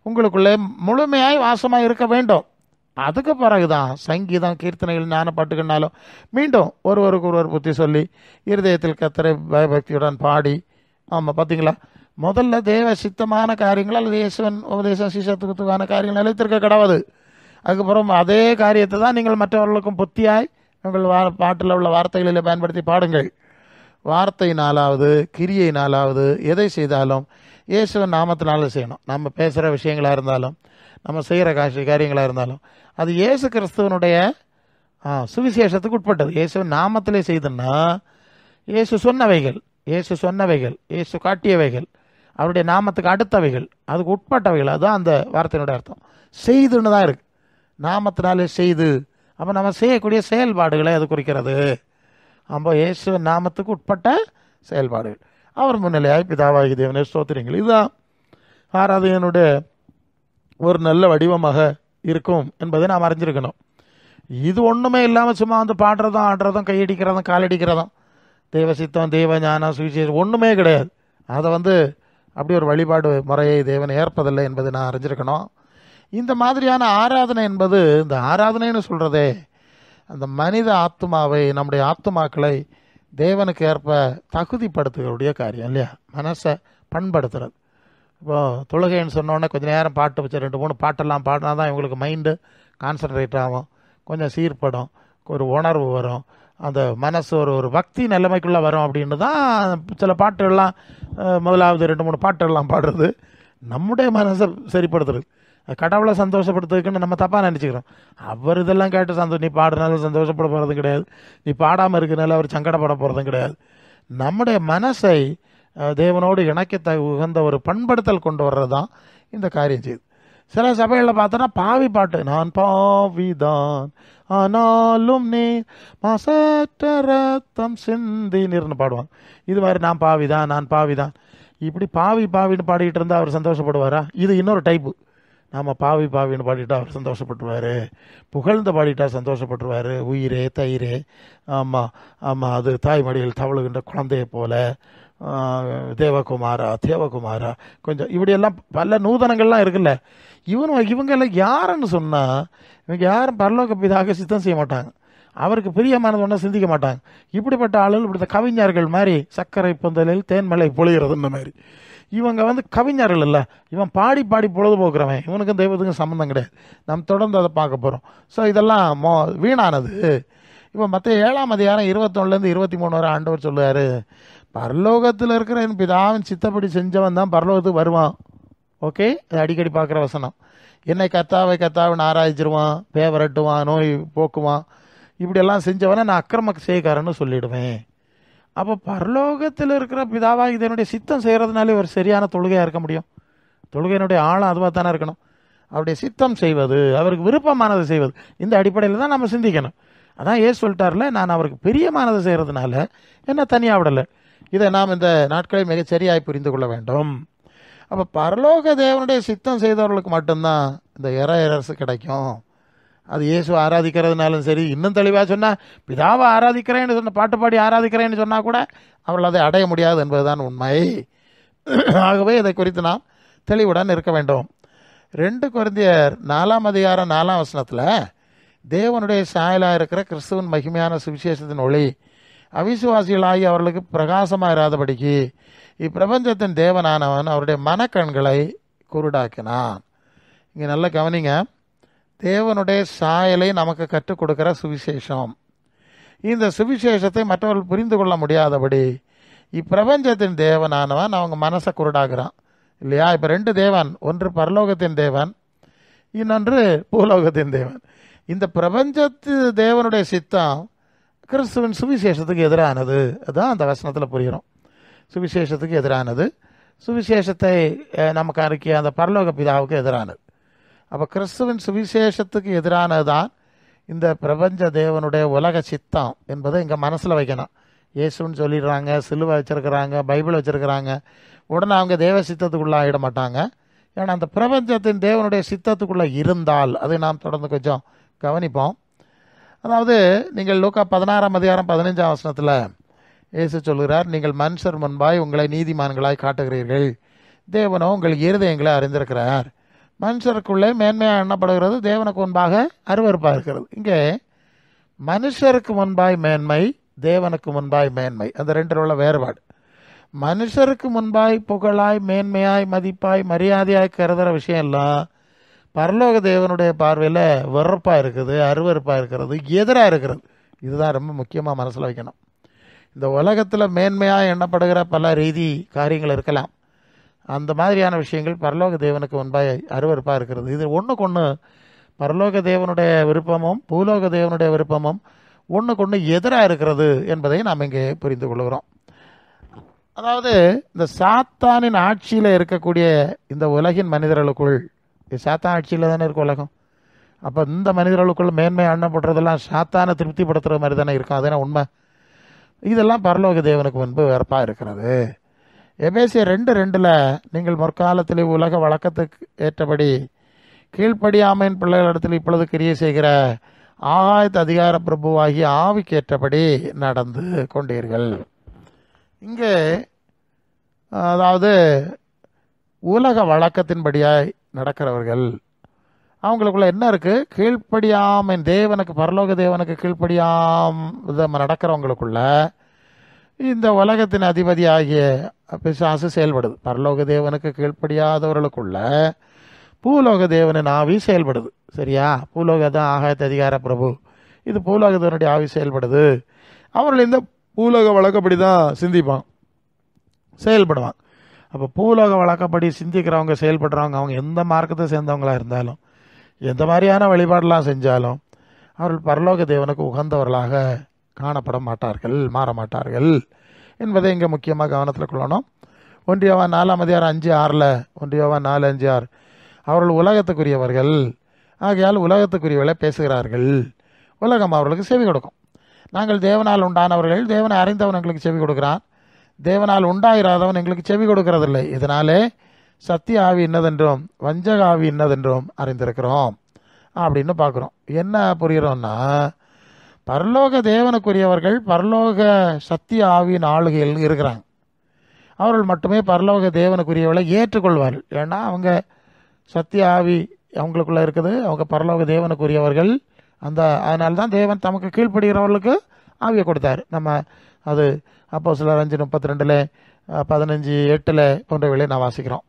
S1: உங்களுக்குள்ளே முழுமையாய் வாசமாக இருக்க வேண்டும். அதுக்கு பிறகுதான் சங்கீதம், கீர்த்தனைகள், ஞான பாட்டுகள்னாலும் மீண்டும் ஒருவருக்கு ஒருவர் புத்தி சொல்லி இருதயத்தில் கர்த்தரை பயபக்தியுடன் பாடி. ஆமாம், பார்த்தீங்களா, முதல்ல தேவ சித்தமான காரியங்கள் அல்லது இயேசுவன் உபதேசம் சிசத்துவத்துக்கான காரியங்கள் நிலைத்திருக்க கிடவது. அதுக்கப்புறம் அதே காரியத்தை தான் நீங்கள் மற்றவர்களுக்கும் புத்தியாய் உங்கள் பாட்டில் உள்ள வார்த்தைகளில் பயன்படுத்தி பாடுங்கள். வார்த்தையினாலாவது கிரியையினாலாவது எதை செய்தாலும் இயேசுவன் நாமத்தினால செய்யணும். நம்ம பேசுகிற விஷயங்களாக இருந்தாலும், நம்ம செய்கிற காரியங்களாக இருந்தாலும் அது இயேசு கிறிஸ்துவனுடைய சுவிசேஷத்துக்கு உட்பட்டது. இயேசுவின் நாமத்திலே செய்துன்னா இயேசு சொன்னவைகள், இயேசு காட்டியவைகள், அவருடைய நாமத்துக்கு அடுத்தவைகள், அதுக்கு உட்பட்டவைகள், அதுதான் அந்த வார்த்தையினுடைய அர்த்தம். செய்துன்னு தான் இருக்குது, நாமத்தினாலே செய்து. அப்போ நம்ம செய்யக்கூடிய செயல்பாடுகளை அது குறிக்கிறது. அப்போ இயேசு நாமத்துக்கு உட்பட்ட செயல்பாடுகள். அவர் முன்னிலையாய் பிதாவாகி தேவனே ஸ்தோத்திரங்கள். இதுதான் ஆராதனையினுடைய ஒரு நல்ல வடிவமாக இருக்கும் என்பதை நாம் அறிஞ்சிருக்கணும். இது ஒன்றுமே இல்லாமல் சும்மா வந்து பாடுறதும் ஆடுறதும் கையடிக்கிறதும் காலடிக்கிறதும் தெய்வ சித்தம் தெய்வ ஞானம் சுவிசேஷம் ஒன்றுமே கிடையாது. அதை வந்து அப்படி ஒரு வழிபாடு முறையை தேவன் ஏற்பதில்லை என்பதை நான் அறிஞ்சிருக்கணும். இந்த மாதிரியான ஆராதனை என்பது, இந்த ஆராதனைன்னு சொல்கிறதே அந்த மனித ஆத்மாவை, நம்முடைய ஆத்மாக்களை தேவனுக்கு ஏற்ப தகுதிப்படுத்துகிறடைய காரியம் இல்லையா? மனசை பண்படுத்துறது. இப்போ தொழுகைன்னு சொன்னோடனே கொஞ்சம் நேரம் பாட்டு வச்சு 2-3 பாட்டெல்லாம் பாடினா தான் இவங்களுக்கு மைண்டு கான்சன்ட்ரேட் ஆகும், கொஞ்சம் சீர்படும், ஒரு உணர்வு வரும், அந்த மனசு ஒரு பக்தி நிலைமைக்குள்ளே வரும். அப்படின்னு தான் சில பாட்டுகள்லாம் முதலாவது 2-3 பாட்டுகள்லாம் பாடுறது நம்முடைய மனசை சரிப்படுத்துறது, கடவுளை சந்தோஷப்படுத்துறதுக்குன்னு நம்ம தப்பாக நினச்சிக்கிறோம். அவர் இதெல்லாம் கேட்டு நீ பாடுறதுனால சந்தோஷப்பட போகிறதும் கிடையாது, நீ பாடாமல் இருக்கிறனால அவர் சங்கடப்பட போகிறதும் கிடையாது. நம்முடைய மனசை தேவனோடு இணைக்க உகந்த ஒரு பண்படுத்தல் கொண்டு வர்றது தான் இந்த காரியம் செய்யுது. சில சபைகளில் பார்த்தோன்னா பாவி பாட்டு, நான் பாவிதான் ஆனாலும் நீ மாசற்ற ரத்தம் சிந்தி நீர்னு பாடுவாங்க. இது மாதிரி நான் பாவிதான் நான் பாவிதான், இப்படி பாவின்னு பாடிக்கிட்டு இருந்தால் அவர் சந்தோஷப்படுவாரா? இது இன்னொரு டைப்பு. நாம் பாவின்னு பாடிட்டா அவர் சந்தோஷப்பட்டுருவார், புகழ்ந்து பாடிட்டா சந்தோஷப்பட்டுருவார். உயிரே தயிரே, ஆமாம் அது தாய்மடியில் தவழுகின்ற குழந்தையை போல, தேவகுமாரா கொஞ்சம் இப்படியெல்லாம் பல நூதனங்கள்லாம் இருக்குல்ல. இவங்கெல்லாம் யாருன்னு சொன்னால், இவங்க யாரும் பரலோக பிதாக சித்தம் செய்ய மாட்டாங்க, அவருக்கு பிரியமானது ஒன்றும் சிந்திக்க மாட்டாங்க. இப்படிப்பட்ட ஆளுகள் இப்படி கவிஞர்கள் மாதிரி சர்க்கரை பொந்தலில் தேன்மலை பொழிகிறது இந்த மாதிரி. இவங்க வந்து கவிஞர்கள் இல்லை, இவன் பாடி பொழுதுபோக்குறவன், இவனுக்கும் தெய்வத்துக்கும் சம்மந்தம் கிடையாது. நம்ம தொடர்ந்து அதை பார்க்க போகிறோம். ஸோ இதெல்லாம் வீணானது. இப்போ மற்ற 7ஆம் அதிகாரம் 21 23 வரை ஆண்டவர் சொல்லுவார், பரலோகத்தில் இருக்கிற என் பிதாவின் சித்தப்படி செஞ்சவன் தான் பரலோகத்துக்கு வருவான். ஓகே, அது அடிக்கடி பார்க்குற வசனம். என்னை கத்தாவின்னு ஆராய்ச்சிருவான், பேவரட்டுவான், நோய் போக்குவான், இப்படியெல்லாம் செஞ்சவனை நான் அக்கிரம செய்காரன்னு சொல்லிடுவேன். அப்போ பரலோகத்தில் இருக்கிற பிதாவாக இதனுடைய சித்தம் செய்கிறதுனாலே ஒரு சரியான தொழுகையாக இருக்க முடியும். தொழுகையினுடைய ஆழம் அதுவாக தானே இருக்கணும். அவருடைய சித்தம் செய்வது, அவருக்கு விருப்பமானது செய்வது, இந்த அடிப்படையில் தான் நம்ம சிந்திக்கணும். அதான் ஏசு சொல்லிட்டார்ல, நான் அவருக்கு பிரியமானது செய்கிறதுனால என்ன தனியாக விடலை. இதை நாம் இந்த நாட்களை மிகச்சரியாய் புரிந்து கொள்ள வேண்டும். அப்போ பரலோக தேவனுடைய சித்தம் செய்தவர்களுக்கு மட்டும்தான் இந்த இறையரசு கிடைக்கும். அது இயேசு ஆராதிக்கிறதுனாலும் சரி, இன்னும் தெளிவாக சொன்னால் பிதாவை ஆராதிக்கிறேன்னு சொன்ன பாட்டு பாடி ஆராதிக்கிறேன்னு சொன்னால் கூட அவர்கள் அதை அடைய முடியாது என்பதுதான் உண்மை. ஆகவே இதை குறித்து நாம் தெளிவுடன் இருக்க வேண்டும். 2 கொரிந்தியர் 4ஆம் அதிகாரம் 4ஆம் வசனத்தில் தேவனுடைய சாயலாக இருக்கிற கிறிஸ்துவின் மகிமையான சுவிசேஷத்தின் ஒளி அவிசுவாசிகளாகி அவர்களுக்கு பிரகாசமாக இராதபடிக்கு இப்பிரபஞ்சத்தின் தேவனானவன் அவருடைய மனக்கண்களை குருடாக்கினான். இங்கே நல்ல கவனிங்க, தேவனுடைய சாயலை நமக்கு கற்றுக் கொடுக்கிற சுவிசேஷம். இந்த சுவிசேஷத்தை மற்றவர்கள் புரிந்து கொள்ள முடியாதபடி இப்பிரபஞ்சத்தின் தேவனானவன் அவங்க மனசை குருடாகிறான் இல்லையா? இப்போ 2 தேவன், ஒன்று பரலோகத்தின் தேவன், இன்னொன்று பூலோகத்தின் தேவன். இந்த பிரபஞ்சத்து தேவனுடைய சித்தம் கிறிஸ்துவின் சுவிசேஷத்துக்கு எதிரானது. அதுதான் அந்த வசனத்தில் புரிகிறோம். சுவிசேஷத்துக்கு எதிரானது, சுவிசேஷத்தை நமக்கு அறிக்கைய அந்த பரலோக பிதாவுக்கு எதிரானது. அப்போ கிறிஸ்துவின் சுவிசேஷத்துக்கு எதிரானது தான் இந்த பிரபஞ்ச தேவனுடைய உலக சித்தம் என்பதை இங்கே மனசில் வைக்கணும். இயேசுன்னு சொல்லிடுறாங்க, சிலுவை வச்சுருக்கிறாங்க, பைபிள் வச்சுருக்கிறாங்க, உடனே அவங்க தேவ சித்தத்துக்குள்ளே ஆகிட மாட்டாங்க. ஏன்னா அந்த பிரபஞ்சத்தின் தேவனுடைய சித்தத்துக்குள்ளே இருந்தால், அதை நாம் தொடர்ந்து கொஞ்சம் கவனிப்போம். அதாவது நீங்கள் லூக்கா 16ஆம் அதிகாரம் 15ஆம் வசனத்தில் இயேசு சொல்கிறார், நீங்கள் மனுஷர் முன்பாய் உங்களை நீதிமான்களாய் காட்டுகிறீர்கள், தேவனோ உங்கள் இருதயங்களை அறிந்திருக்கிறார். மனுஷருக்குள்ளே மேன்மையாக எண்ணப்படுகிறது, தேவனுக்கு முன்பாக அருவருப்பாக இருக்கிறது. இங்கே மனுஷருக்கு முன்பாய் மேன்மை, தேவனுக்கு முன்பாய் மேன்மை, அந்த 2 உள்ள வேறுபாடு. மனுஷருக்கு முன்பாய் புகழாய் மேன்மையாய் மதிப்பாய் மரியாதையாய் கருதுகிற விஷயம் எல்லாம் பரலோக தேவனுடைய பார்வையில் வெறுப்பாக இருக்குது, அருவருப்பாக இருக்கிறது, எதிராக இருக்கிறது. இதுதான் ரொம்ப முக்கியமாக மனசில் வைக்கணும். இந்த உலகத்தில் மேன்மையாக எண்ணப்படுகிற பல ரீதி காரியங்கள் இருக்கலாம், அந்த மாதிரியான விஷயங்கள் பரலோக தேவனுக்கு முன்பாக அருவருப்பாக இருக்கிறது. இது ஒன்றுக்கொன்று பரலோக தேவனுடைய விருப்பமும் பூலோக தேவனுடைய விருப்பமும் ஒன்றுக்கொன்று எதிராக இருக்கிறது என்பதை நாம் இங்கே புரிந்து கொள்கிறோம். அதாவது இந்த சாத்தானின் ஆட்சியில் இருக்கக்கூடிய இந்த உலகின் மனிதர்களுக்குள், சாத்தான் ஆட்சியில் தானே இருக்கும் உலகம். அப்போ இந்த மனிதர்களுக்குள் மேன்மை எண்ணப்படுறதெல்லாம் சாத்தானை திருப்திப்படுத்துகிற மாதிரி தானே இருக்கும். அதுதானே உண்மை. இதெல்லாம் பரலோக தேவனுக்கு முன்பு வெறுப்பாக இருக்கிறது. எபேசியர் 2:2 நீங்கள் முற்காலத்திலே உலக வழக்கத்துக்கு ஏற்றபடி கீழ்ப்படியாமையின் பிள்ளைகளிடத்தில் இப்பொழுது கிரியை செய்கிற ஆகாயத்து அதிகார பிரபுவாகிய ஆவிக்கு ஏற்றபடி நடந்து கொண்டீர்கள். இங்கே அதாவது உலக வழக்கத்தின்படியாய் நடக்கிறவர்கள், அவங்களுக்குள்ள என்ன இருக்குது? கீழ்ப்படியாமை தேவனுக்கு, பரலோக தேவனுக்கு கீழ்ப்படியாம நடக்கிறவங்களுக்குள்ள இந்த உலகத்தின் அதிபதி ஆகிய பிசாசு செயல்படுது. பரலோக தேவனுக்கு கீழ்ப்படியாதவர்களுக்குள்ள பூலோக தேவனின் ஆவி செயல்படுது. சரியா? பூலோக தான் ஆகாயத்து அதிகார பிரபு. இது பூலோக தேவனுடைய ஆவி செயல்படுது. அவர்கள் இந்த பூலோக வழக்கப்படி தான் சிந்திப்பான், செயல்படுவாங்க. அப்போ பூலோக வழக்கப்படி சிந்திக்கிறவங்க, செயல்படுறவங்க, அவங்க எந்த மார்க்கத்தை சேர்ந்தவங்களாக இருந்தாலும், எந்த மாதிரியான வழிபாடெல்லாம் செஞ்சாலும் அவர்கள் பரலோக தேவனுக்கு உகந்தவர்களாக காணப்பட மாட்டார்கள், மாற மாட்டார்கள் என்பதை இங்கே முக்கியமாக கவனத்தில் கொள்ளணும். 1 யோவான் 4:5-6 1 யோவான் 4:5-6 அவர்கள் உலகத்துக்குரியவர்கள் ஆகையால் உலகத்துக்குரியவர்களை பேசுகிறார்கள், உலகம் அவர்களுக்கு செவி கொடுக்கும். நாங்கள் தேவனால் உண்டானவர்கள், தேவனை அறிந்தவன் எங்களுக்கு செவி கொடுக்கிறான், தேவனால் உண்டாயிராதவன் எங்களுக்கு செவி கொடுக்கறதில்லை. இதனாலே சத்திய ஆவி இன்னதென்றும் வஞ்சக ஆவி இன்னதென்றும் அறிந்திருக்கிறோம் அப்படின்னு பார்க்குறோம். என்ன புரிகிறோம்னா, பரலோக தேவனுக்குரியவர்கள் பரலோக சத்திய ஆவியின் ஆளுகையில் இருக்கிறாங்க. அவர்கள் மட்டுமே பரலோக தேவனுக்குரியவர்களை ஏற்றுக்கொள்வார்கள். ஏன்னா அவங்க சத்திய ஆவி அவங்களுக்குள்ளே இருக்குது, அவங்க பரலோக தேவனுக்குரியவர்கள். அதனால்தான் தேவன் தமக்கு கீழ்ப்படுகிறவர்களுக்கு ஆவியை கொடுத்தார். நம்ம அது அப்போஸ்தலர் 5:32 15:8 போன்றவைகளை நான் வாசிக்கிறோம்.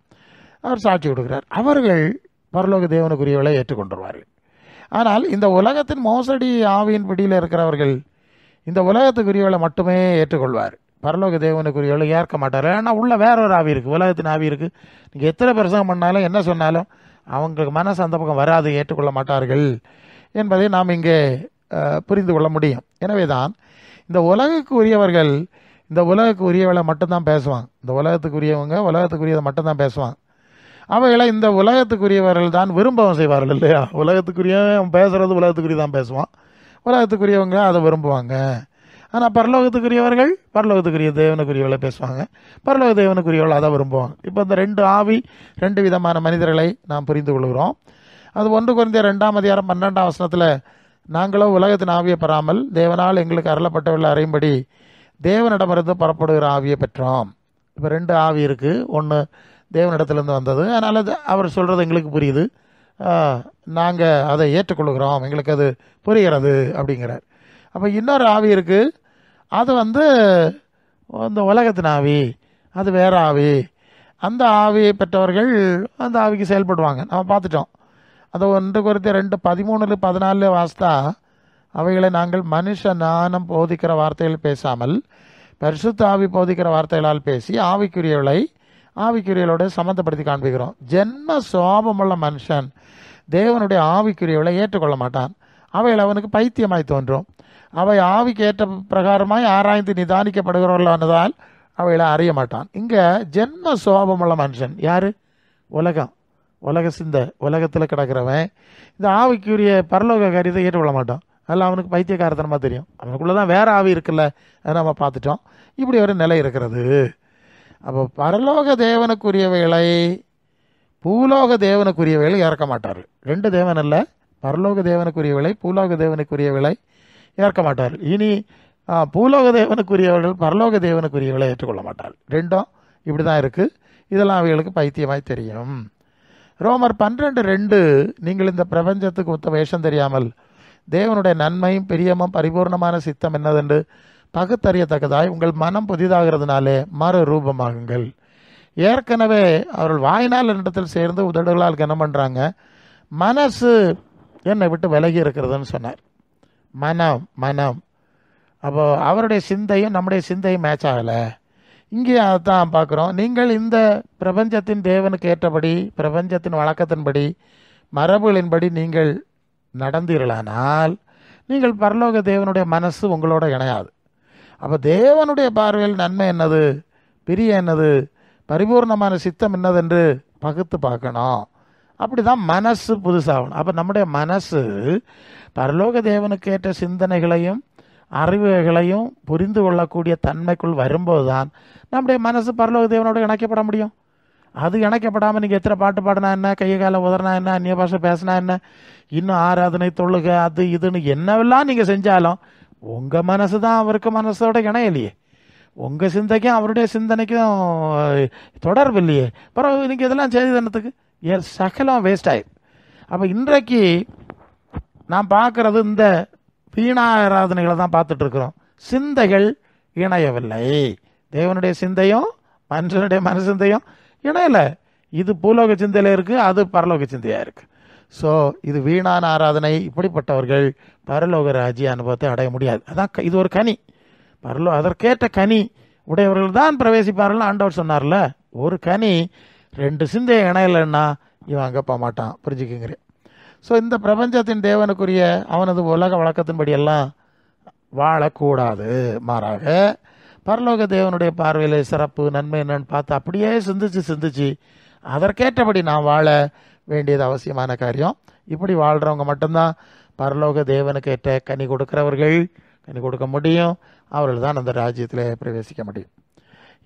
S1: அவர் சாட்சி கொடுக்கிறார். அவர்கள் பரலோக தேவனுக்குரியவர்களை ஏற்றுக்கொண்டுருவார்கள். ஆனால் இந்த உலகத்தின் மோசடி ஆவியின் பிடியில் இருக்கிறவர்கள் இந்த உலகத்துக்குரியவர்களை மட்டுமே ஏற்றுக்கொள்வார், பரலோக தேவனுக்குரியவர்களை ஏற்க மாட்டார். ஆனால் உள்ள வேற ஒரு ஆவி இருக்குது, உலகத்தின் ஆவி இருக்குது. நீங்கள் எத்தனை பிரசங்கம் பண்ணாலும் என்ன சொன்னாலும் அவங்களுக்கு மனசு அந்த பக்கம் வராது, ஏற்றுக்கொள்ள மாட்டார்கள் என்பதை நாம் இங்கே புரிந்து கொள்ள முடியும். எனவே தான் இந்த உலகுக்கு உரியவர்கள் இந்த உலகுக்கு உரியவளை மட்டும்தான் பேசுவாங்க. இந்த உலகத்துக்குரியவங்க உலகத்துக்குரியதை மட்டும்தான் பேசுவாங்க. அவைகளை இந்த உலகத்துக்குரியவர்கள் தான் விரும்பவும் செய்வார்கள் இல்லையா? உலகத்துக்குரியவன் பேசுகிறது உலகத்துக்குரிய தான் பேசுவான், உலகத்துக்குரியவங்க அதை விரும்புவாங்க. ஆனால் பரலோகத்துக்குரியவர்கள் பரலோகத்துக்குரிய தேவனுக்குரியவளை பேசுவாங்க, பரலோக தேவனுக்குரியவள் அதை விரும்புவாங்க. இப்போ இந்த 2 ஆவி, 2 விதமான மனிதர்களை நாம் புரிந்து கொள்கிறோம். அது 1 கொரிந்தியர் 2:12 நாங்களோ உலகத்தின் ஆவியை பெறாமல் தேவனால் எங்களுக்கு அருளப்பட்டவர்கள் அறியும்படி தேவனிடமிருந்து புறப்படுகிற ஆவியை பெற்றோம். இப்போ 2 ஆவி இருக்குது, ஒன்று தேவனிடத்திலிருந்து வந்தது, அதனால் அவர் சொல்கிறது எங்களுக்கு புரியுது, நாங்கள் அதை ஏற்றுக்கொள்கிறோம், எங்களுக்கு அது புரிகிறது அப்படிங்கிறார். அப்போ இன்னொரு ஆவி இருக்குது, அது இந்த உலகத்தின் ஆவி, அது வேற ஆவி. அந்த ஆவியை பெற்றவர்கள் அந்த ஆவிக்கு செயல்படுவாங்க. நம்ம பார்த்துட்டோம். அது 1 கொரிந்தியர் 2:13-14 வாசித்தா, அவைகளை நாங்கள் மனுஷ ஞானம் போதிக்கிற வார்த்தைகள் பேசாமல் பரிசுத்த ஆவி போதிக்கிற வார்த்தைகளால் பேசி ஆவிக்குரியவளோட சம்மந்தப்படுத்தி காண்பிக்கிறோம். ஜென்ம சுவாபமுள்ள மனுஷன் தேவனுடைய ஆவிக்குரியவளை ஏற்றுக்கொள்ள மாட்டான், அவைகள் அவனுக்கு பைத்தியமாய் தோன்றும். அவை ஆவிக்கு ஏற்ற பிரகாரமாய் ஆராய்ந்து நிதானிக்கப்படுகிறவர்களானதால் அவைகளை அறிய மாட்டான். இங்கே ஜென்ம சுவாபமுள்ள மனுஷன் யார்? உலக சிந்தை, உலகத்தில் கிடக்கிறவன் இந்த ஆவிக்குரிய பரலோக காரியத்தை ஏற்றுக்கொள்ள மாட்டான். அதில் அவனுக்கு பைத்தியக்காரத்தனமாக தெரியும். அவனுக்குள்ளே தான் வேறு ஆவி இருக்குல்ல, அதை நம்ம பார்த்துட்டோம். இப்படி ஒரு நிலை இருக்கிறது. அப்போ பரலோக தேவனுக்குரியவைகளை பூலோக தேவனுக்குரியவைகளை ஏற்க மாட்டார்கள். 2 தேவன் அல்ல, பரலோக தேவனுக்குரியவைகளை பூலோக தேவனுக்குரியவைகளை ஏற்க மாட்டார்கள். இனி பூலோக தேவனுக்குரியவர்கள் பரலோக தேவனுக்குரியவர்களை ஏற்றுக்கொள்ள மாட்டார்கள். 2 இப்படி தான் இருக்குது. இதெல்லாம் அவைகளுக்கு பைத்தியமாய் தெரியும். ரோமர் 12:2 நீங்கள் இந்த பிரபஞ்சத்துக்கு ஒத்த வேஷம் தெரியாமல் தேவனுடைய நன்மையும் பிரியமும் பரிபூர்ணமான சித்தம் என்னதென்று பகுத்தறியத்தக்கதாய் உங்கள் மனம் புதிதாகிறதுனாலே மறு ரூபமாகுங்கள். ஏற்கனவே அவர்கள் வாயினால் என்னிடத்தில் சேர்ந்து உதடுகளால் கனம் பண்ணுறாங்க, மனசு என்னை விட்டு விலகி இருக்கிறதுன்னு சொன்னார். மனம் அப்போ அவருடைய சிந்தையும் நம்முடைய சிந்தையும் மேட்ச் ஆகலை. இங்கே அதான் பார்க்குறோம். நீங்கள் இந்த பிரபஞ்சத்தின் தேவனுக்கு ஏற்றபடி பிரபஞ்சத்தின் வழக்கத்தின்படி மரபுகளின்படி நீங்கள் நடந்தீர்களானால் நீங்கள் பரலோக தேவனுடைய மனசு உங்களோட இணையாது. அப்போ தேவனுடைய பார்வையில் நன்மை என்னது, பிரிய என்னது, பரிபூர்ணமான சித்தம் என்னதென்று பகுத்து பார்க்கணும். அப்படி தான் மனசு புதுசாகணும். அப்போ நம்முடைய மனசு பரலோக தேவனுக்கு ஏற்ற சிந்தனைகளையும் அறிவுகளையும் புரிந்து கொள்ளக்கூடிய தன்மைக்குள் வரும்போது தான் நம்முடைய மனசு பரலோக தேவனோடு இணைக்கப்பட முடியும். அது இணைக்கப்படாமல் நீங்கள் எத்தனை பாட்டு பாடினா என்ன, கையை காலை உதறினா என்ன, அந்நிய பாஷை பேசினா என்ன, இன்னும் ஆராதனை தொழுக அது இதுன்னு என்னவெல்லாம் நீங்கள் செஞ்சாலும் உங்கள் மனசு தான் அவருக்கு மனசோட இணையலையே. உங்கள் சிந்தைக்கும் அவருடைய சிந்தனைக்கும் தொடர்பு இல்லையே. பிறகு நீங்கள் இதெல்லாம் செய்து தன்னத்துக்கு சகலம் வேஸ்ட் ஆயிடும். அப்போ இன்றைக்கு நான் பார்க்குறது இந்த வீணாராதனைகளை தான் பார்த்துட்டு இருக்கிறோம். சிந்தைகள் இணையவில்லை. தேவனுடைய சிந்தையும் மனுஷனுடைய மனசிந்தையும் இணையலை. இது பூலோக சிந்தையில் இருக்குது, அது பரலோக சிந்தையாக இருக்குது. ஸோ இது வீணான ஆராதனை. இப்படிப்பட்டவர்கள் பரலோக ராஜ்ய அனுபவத்தை அடைய முடியாது. அதான் இது ஒரு கனி. அதற்கேற்ற கனி உடையவர்கள் தான் பிரவேசிப்பார்கள் ஆண்டவர் சொன்னார்ல. ஒரு கனி 2 சிந்தையை இணையலைன்னா இவன் அங்கே போக மாட்டான். புரிஞ்சுக்குங்கிறேன். ஸோ இந்த பிரபஞ்சத்தின் தேவனுக்குரிய அவனது உலக வழக்கத்தின்படியெல்லாம் வாழக்கூடாது. மாறாக பரலோக தேவனுடைய பார்வையில் சிறப்பு நன்மை என்னன்னு பார்த்து அப்படியே சிந்திச்சு அதற்கேற்றபடி நான் வாழ வேண்டியது அவசியமான காரியம். இப்படி வாழ்கிறவங்க மட்டும்தான் பரலோக தேவனுக்கு ஏற்ற கனி கொடுக்கிறவர்கள். கனி கொடுக்க முடியும். அவர்கள் தான் அந்த ராஜ்யத்தில் பிரவேசிக்க முடியும்.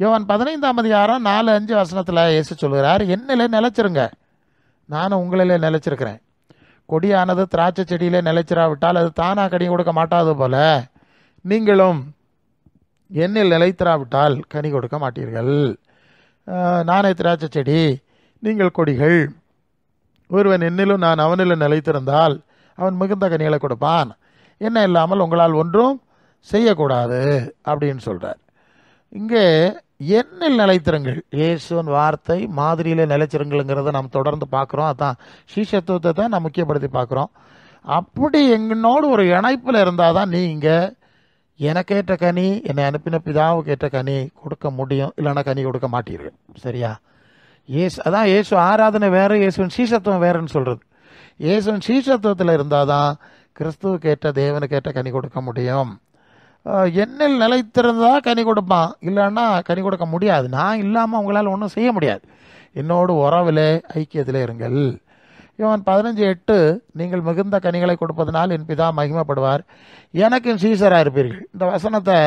S1: யோவான் 15:4-5 இயேசு சொல்கிறார், என்னிலே நிலைச்சிருங்க, நானும் உங்களிலே நிலைச்சிருக்கிறேன். கொடியானது திராட்சை செடியிலே நிலைச்சிராவிட்டால் அது தானாக கனி கொடுக்க மாட்டாது போல நீங்களும் என்னில் நிலைத்திராவிட்டால் கனி கொடுக்க மாட்டீர்கள். நானே திராட்சை செடி, நீங்கள் கொடிகள். ஒருவன் என்னிலும் நான் அவனிலும் நிலைத்திருந்தால் அவன் மிகுந்த கனிகளை கொடுப்பான். என்ன இல்லாமல் உங்களால் ஒன்றும் செய்யக்கூடாது அப்படின்னு சொல்கிறார். இங்கே என்னில் நிலைத்திருங்கள், இயேசுவின் வார்த்தை மாதிரியிலே நிலைச்சிருங்கள்ங்கிறத நாம் தொடர்ந்து பார்க்குறோம். அதான் சீஷத்துவத்தை தான் நாம் முக்கியப்படுத்தி பார்க்குறோம். அப்படி என்னோடு ஒரு இணைப்பில் இருந்தால் தான் நீங்கள் எனக்கேற்ற கனி, என்னை அனுப்பின பிதாவுக்கு ஏற்ற கனி கொடுக்க முடியும். இல்லைன்னா கனி கொடுக்க மாட்டீர்கள். சரியா? அதான் இயேசு ஆராதனை வேறு, இயேசுவின் சீஷத்துவம் வேறுன்னு சொல்கிறது. இயேசுவின் சீஷத்துவத்தில் இருந்தால் தான் கிறிஸ்துவுக்கு ஏற்ற தேவனுக்கு ஏற்ற கனி கொடுக்க முடியும். என்னில் நிலைத்திருந்தால் கனி கொடுப்பான், இல்லைன்னா கனி கொடுக்க முடியாது. நான் இல்லாமல் உங்களால் ஒன்றும் செய்ய முடியாது. என்னோடு உறவில் ஐக்கியத்தில் இருங்கள். யோவான் 15:8 நீங்கள் மிகுந்த கனிகளை கொடுப்பதனால் என் பிதா மகிமைப்படுவார், எனக்கு சீஷராக இருப்பீர்கள். இந்த வசனத்தை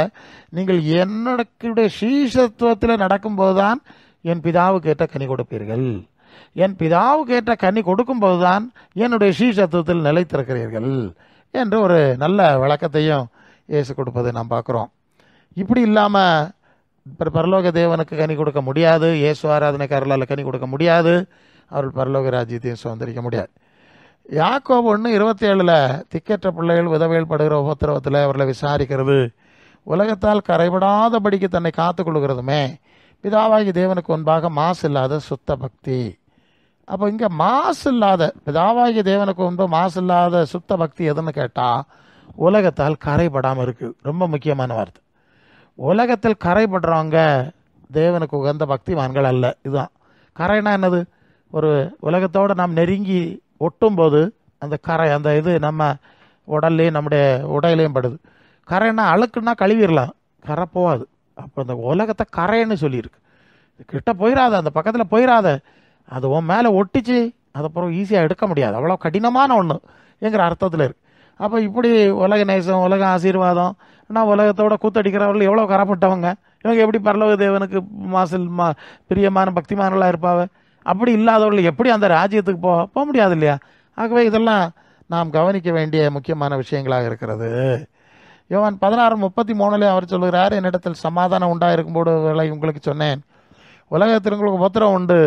S1: நீங்கள் என்னுடைய சீஷத்துவத்தில் நடக்கும்போது தான் என் பிதாவுக்கு ஏற்ற கனி கொடுப்பீர்கள். என் பிதாவுக்கு ஏற்ற கனி கொடுக்கும்போது தான் என்னுடைய சீஷத்துவத்தில் நிலைத்திருக்கிறீர்கள் என்று ஒரு நல்ல விளக்கத்தையும் இயேசு கொடுப்பதை நாம் பார்க்குறோம். இப்படி இல்லாமல் பரலோக தேவனுக்கு கனி கொடுக்க முடியாது, இயேசு ஆராதனைக்காரர்களால் கனி கொடுக்க முடியாது, அவர்கள் பரலோக ராஜ்யத்தையும் சுதந்திரிக்க முடியாது. யாக்கோபு 1:27 திக்கற்ற பிள்ளைகள் உதவிகள் படுகிற உபத்திரவத்தில் அவர்களை விசாரிக்கிறது, உலகத்தால் கரைபடாதபடிக்கு தன்னை காத்து கொள்கிறதுமே பிதாவாகி தேவனுக்கு முன்பாக மாசு இல்லாத சுத்த பக்தி. அப்போ இங்கே மாசு இல்லாத பிதாவாகி தேவனுக்கு முன்பு மாசு இல்லாத சுத்த பக்தி எதுன்னு கேட்டால் உலகத்தால் கரைபடாமல் இருக்குது. ரொம்ப முக்கியமான வார்த்தை. உலகத்தில் கரைபடுறவங்க தேவனுக்கு உகந்த பக்திமான்கள் அல்ல. இதுதான் கரைனா என்னது? ஒரு உலகத்தோடு நாம் நெருங்கி ஒட்டும்போது அந்த கரை, அந்த இது நம்ம உடல்லையும் நம்முடைய உடையிலையும் படுது. கரைன்னா அழுக்குன்னா கழுவிடலாம், கரை போகாது. அப்போ அந்த உலகத்தை கரைன்னு சொல்லியிருக்கு. கிட்ட போயிடாத, அந்த பக்கத்தில் போயிடாத, அது உன் மேலே ஒட்டிச்சு அதை அப்புறம் ஈஸியாக எடுக்க முடியாது, அவ்வளோ கடினமான ஒன்று என்கிற அர்த்தத்தில் இருக்குது. அப்போ இப்படி உலக நேசம், உலக ஆசீர்வாதம், ஆனால் உலகத்தோட கூத்தடிக்கிறவர்கள் எவ்வளோ கரப்பட்டவங்க, இவங்க எப்படி பரலோக தேவனுக்கு பிரியமான பக்திமானவர்களாக இருப்பாங்க? அப்படி இல்லாதவர்கள் எப்படி அந்த ராஜ்யத்துக்கு போக முடியாது இல்லையா? ஆகவே இதெல்லாம் நாம் கவனிக்க வேண்டிய முக்கியமான விஷயங்களாக இருக்கிறது. யோவான் 16:33 அவர் சொல்கிறார், என்னிடத்தில் சமாதானம் உண்டாயிருக்கும் போது உங்களுக்கு சொன்னேன், உலகத்தில் உங்களுக்கு உபத்திரம் உண்டு,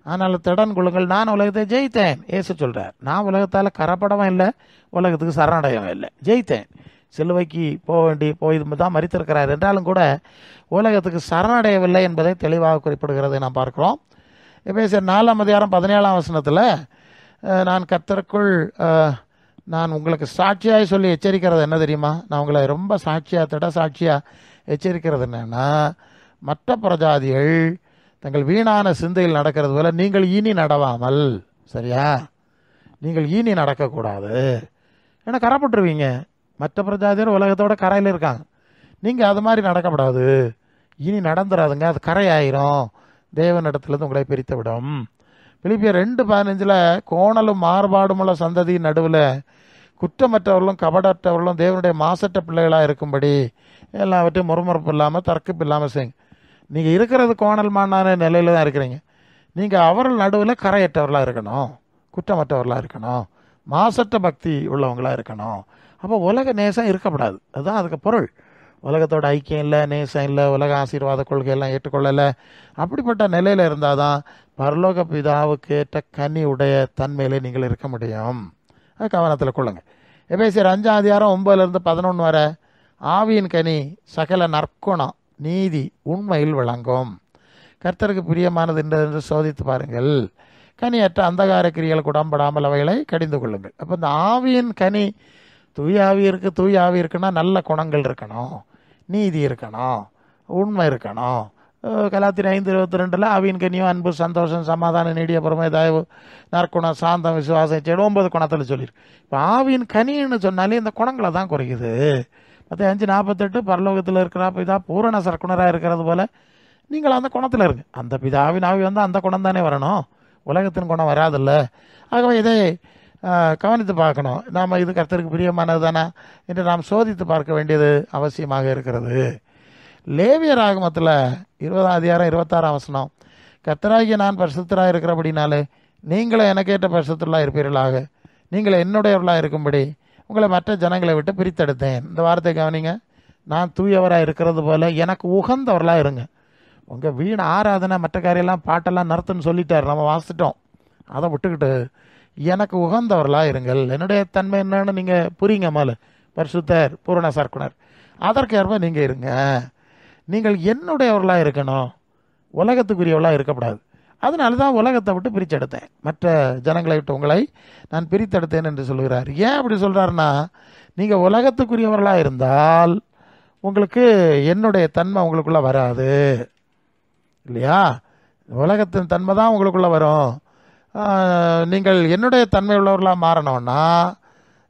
S1: ஆனால் திடன் கொள்ளுங்கள், நான் உலகத்தை ஜெயித்தேன். ஏசு சொல்கிறார், நான் உலகத்தால் கரப்படவும் இல்லை, உலகத்துக்கு சரணடையவும் இல்லை, ஜெயித்தேன். சிலுவைக்கு போய் தான் மரித்திருக்கிறார் என்றாலும் கூட உலகத்துக்கு சரணடையவில்லை என்பதை தெளிவாக குறிப்பிடுகிறதை நாம் பார்க்கிறோம். எபேசியர் 4:17 நான் கர்த்தருக்குள் நான் உங்களுக்கு சாட்சியாக சொல்லி எச்சரிக்கிறது என்ன தெரியுமா? நான் உங்களை ரொம்ப திட சாட்சியாக எச்சரிக்கிறது என்னன்னா, மற்ற பிரஜாதிகள் தங்கள் வீணான சிந்தையில் நடக்கிறது போல நீங்கள் இனி நடவாமல். சரியா? நீங்கள் இனி நடக்கக்கூடாது, ஏன்னா கரைப்பட்டுருவீங்க. மற்ற பிரஜாதியர் உலகத்தோட கரையில் இருக்காங்க, நீங்கள் அது மாதிரி நடக்கப்படாது. இனி நடந்துடாதுங்க, அது கரையாயிரும், தேவனிடத்துலேருந்து உங்களை பிரித்து விடும். பிலிப்பியர் 2:15 கோணலும் மாறுபாடுமுள்ள சந்ததியின் நடுவில் குற்றமற்றவர்களும் கபடற்றவர்களும் தேவனுடைய மாசற்ற பிள்ளைகளாக இருக்கும்படி எல்லாவற்றையும் முறுமுறுப்பு இல்லாமல் தர்க்கப்பு இல்லாமல் செய்யுங்க. நீங்கள் இருக்கிறது கோணல்மான நிலையில் தான் இருக்கிறீங்க. நீங்கள் அவர்கள் நடுவில் கரையற்றவர்களாக இருக்கணும், குற்றமற்றவர்களாக இருக்கணும், மாசற்ற பக்தி உள்ளவங்களாக இருக்கணும். அப்போ உலக நேசம் இருக்கப்படாது. அதுதான் அதுக்கு பொருள். உலகத்தோட ஐக்கியம் இல்லை, நேசம் இல்லை, உலக ஆசீர்வாத கொள்கையெல்லாம் ஏற்றுக்கொள்ளலை. அப்படிப்பட்ட நிலையில் இருந்தால் தான் பரலோக பிதாவுக்கு ஏற்ற கனி உடைய தன்மையிலே நீங்கள் இருக்க முடியும். அது கவனத்தில் கொள்ளுங்க. எபேசியர் 5:9-11 வர ஆவியின் கனி சகல நற்குணம், நீதி, உண்மையில் விளங்கும். கர்த்தருக்கு பிரியமானது என்று சோதித்து பாருங்கள். கனியற்ற அந்தகார கிரிகளுக்கு உடம்படாமல் அவைகளை கடிந்து கொள்ளுங்கள். அப்போ இந்த ஆவியின் கனி தூய ஆவி இருக்குது. தூய ஆவி இருக்குன்னா நல்ல குணங்கள் இருக்கணும், நீதி இருக்கணும், உண்மை இருக்கணும். கலாத்தியர் 5:22 ஆவியின் கனியும் அன்பு, சந்தோஷம், சமாதானம், நீடிய பொறுமை, தயவு, நற்குணம், சாந்தம், விசுவாசம், 9 குணத்தில் சொல்லியிருக்கு. இப்போ ஆவியின் கனின்னு சொன்னாலே இந்த குணங்களை தான் குறைக்குது. மற்ற 5:48 பரலோகத்தில் இருக்கிறா பிதா பூரண சற்குணராக இருக்கிறது போல நீங்கள் அந்த குணத்தில் இருங்க. அந்த பிதாவின் ஆவி வந்து அந்த குணம் தானே வரணும், உலகத்தின் குணம் வராதில்ல. ஆகவே இதை கவனித்து பார்க்கணும். நாம் இது கர்த்தருக்கு பிரியமானது தானே என்று நாம் சோதித்து பார்க்க வேண்டியது அவசியமாக இருக்கிறது. லேவியர் ஆகமத்தில் 20:26 கர்த்தராகிய நான் பரிசுத்தராக இருக்கிறபடினாலே நீங்களும் எனக்கேற்ற பரிசுத்தராக இருப்பீர்களாக, நீங்கள் என்னுடையவர்களாக இருக்கும்படி உங்களை மற்ற ஜனங்களை விட்டு பிரித்தெடுத்தேன். இந்த வார்த்தை கவனிங்க. நான் தூயவராக இருக்கிறது போல எனக்கு உகந்தவர்களாக இருங்க. உங்கள் வீண் ஆராதனை மற்ற காரியெல்லாம் பாட்டெல்லாம் நிறுத்துன்னு சொல்லிட்டார், நம்ம வாசிட்டோம். அதை விட்டுக்கிட்டு எனக்கு உகந்தவர்களாக இருங்கள். என்னுடைய தன்மை என்னன்னு நீங்கள் புரியுங்க. மேலே பரிசுத்தர், பூரண சற்குணர், அதற்கேற்ப நீங்கள் இருங்க. நீங்கள் என்னுடையவர்களாக இருக்கணும், உலகத்துக்குரியவர்களாக இருக்கக்கூடாது. அதனால தான் உலகத்தை விட்டு பிரித்தெடுத்தேன், மற்ற ஜனங்களை விட்டு உங்களை நான் பிரித்தெடுத்தேன் என்று சொல்கிறார். ஏன் அப்படி சொல்கிறாருன்னா, நீங்கள் உலகத்துக்குரியவர்களாக இருந்தால் உங்களுக்கு என்னுடைய தன்மை உங்களுக்குள்ளே வராது இல்லையா? உலகத்தின் தன்மை தான் உங்களுக்குள்ளே வரும். நீங்கள் என்னுடைய தன்மை உள்ளவர்களாக மாறணும்னா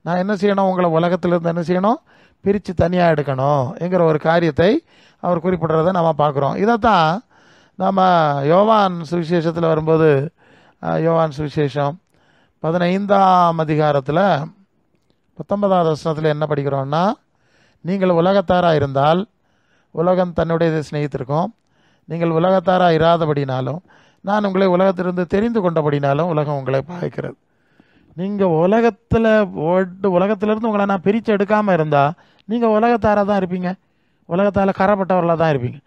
S1: நான் என்ன செய்யணும்? உங்களை உலகத்திலிருந்து என்ன செய்யணும்? பிரித்து தனியாக எடுக்கணும் என்கிற ஒரு காரியத்தை அவர் குறிப்பிடுறதை நம்ம பார்க்குறோம். இதைத்தான் நம்ம யோவான் சுவிசேஷத்தில் வரும்போது, யோவான் சுவிசேஷம் 15 என்ன படிக்கிறோம்னா, நீங்கள் உலகத்தாராக இருந்தால் உலகம் தன்னுடையதை சிநேகித்திருக்கும், நீங்கள் உலகத்தாராக இராதபடினாலும் நான் உங்களை உலகத்திலிருந்து தெரிந்து கொண்டபடினாலும் உலகம் உங்களை பாய்க்கிறது. நீங்கள் உலகத்திலிருந்து உங்களை நான் பிரித்து எடுக்காமல் இருந்தால் நீங்கள் உலகத்தாராக தான் இருப்பீங்க, உலகத்தால் கரைப்பட்டவர்களாக தான் இருப்பீங்க.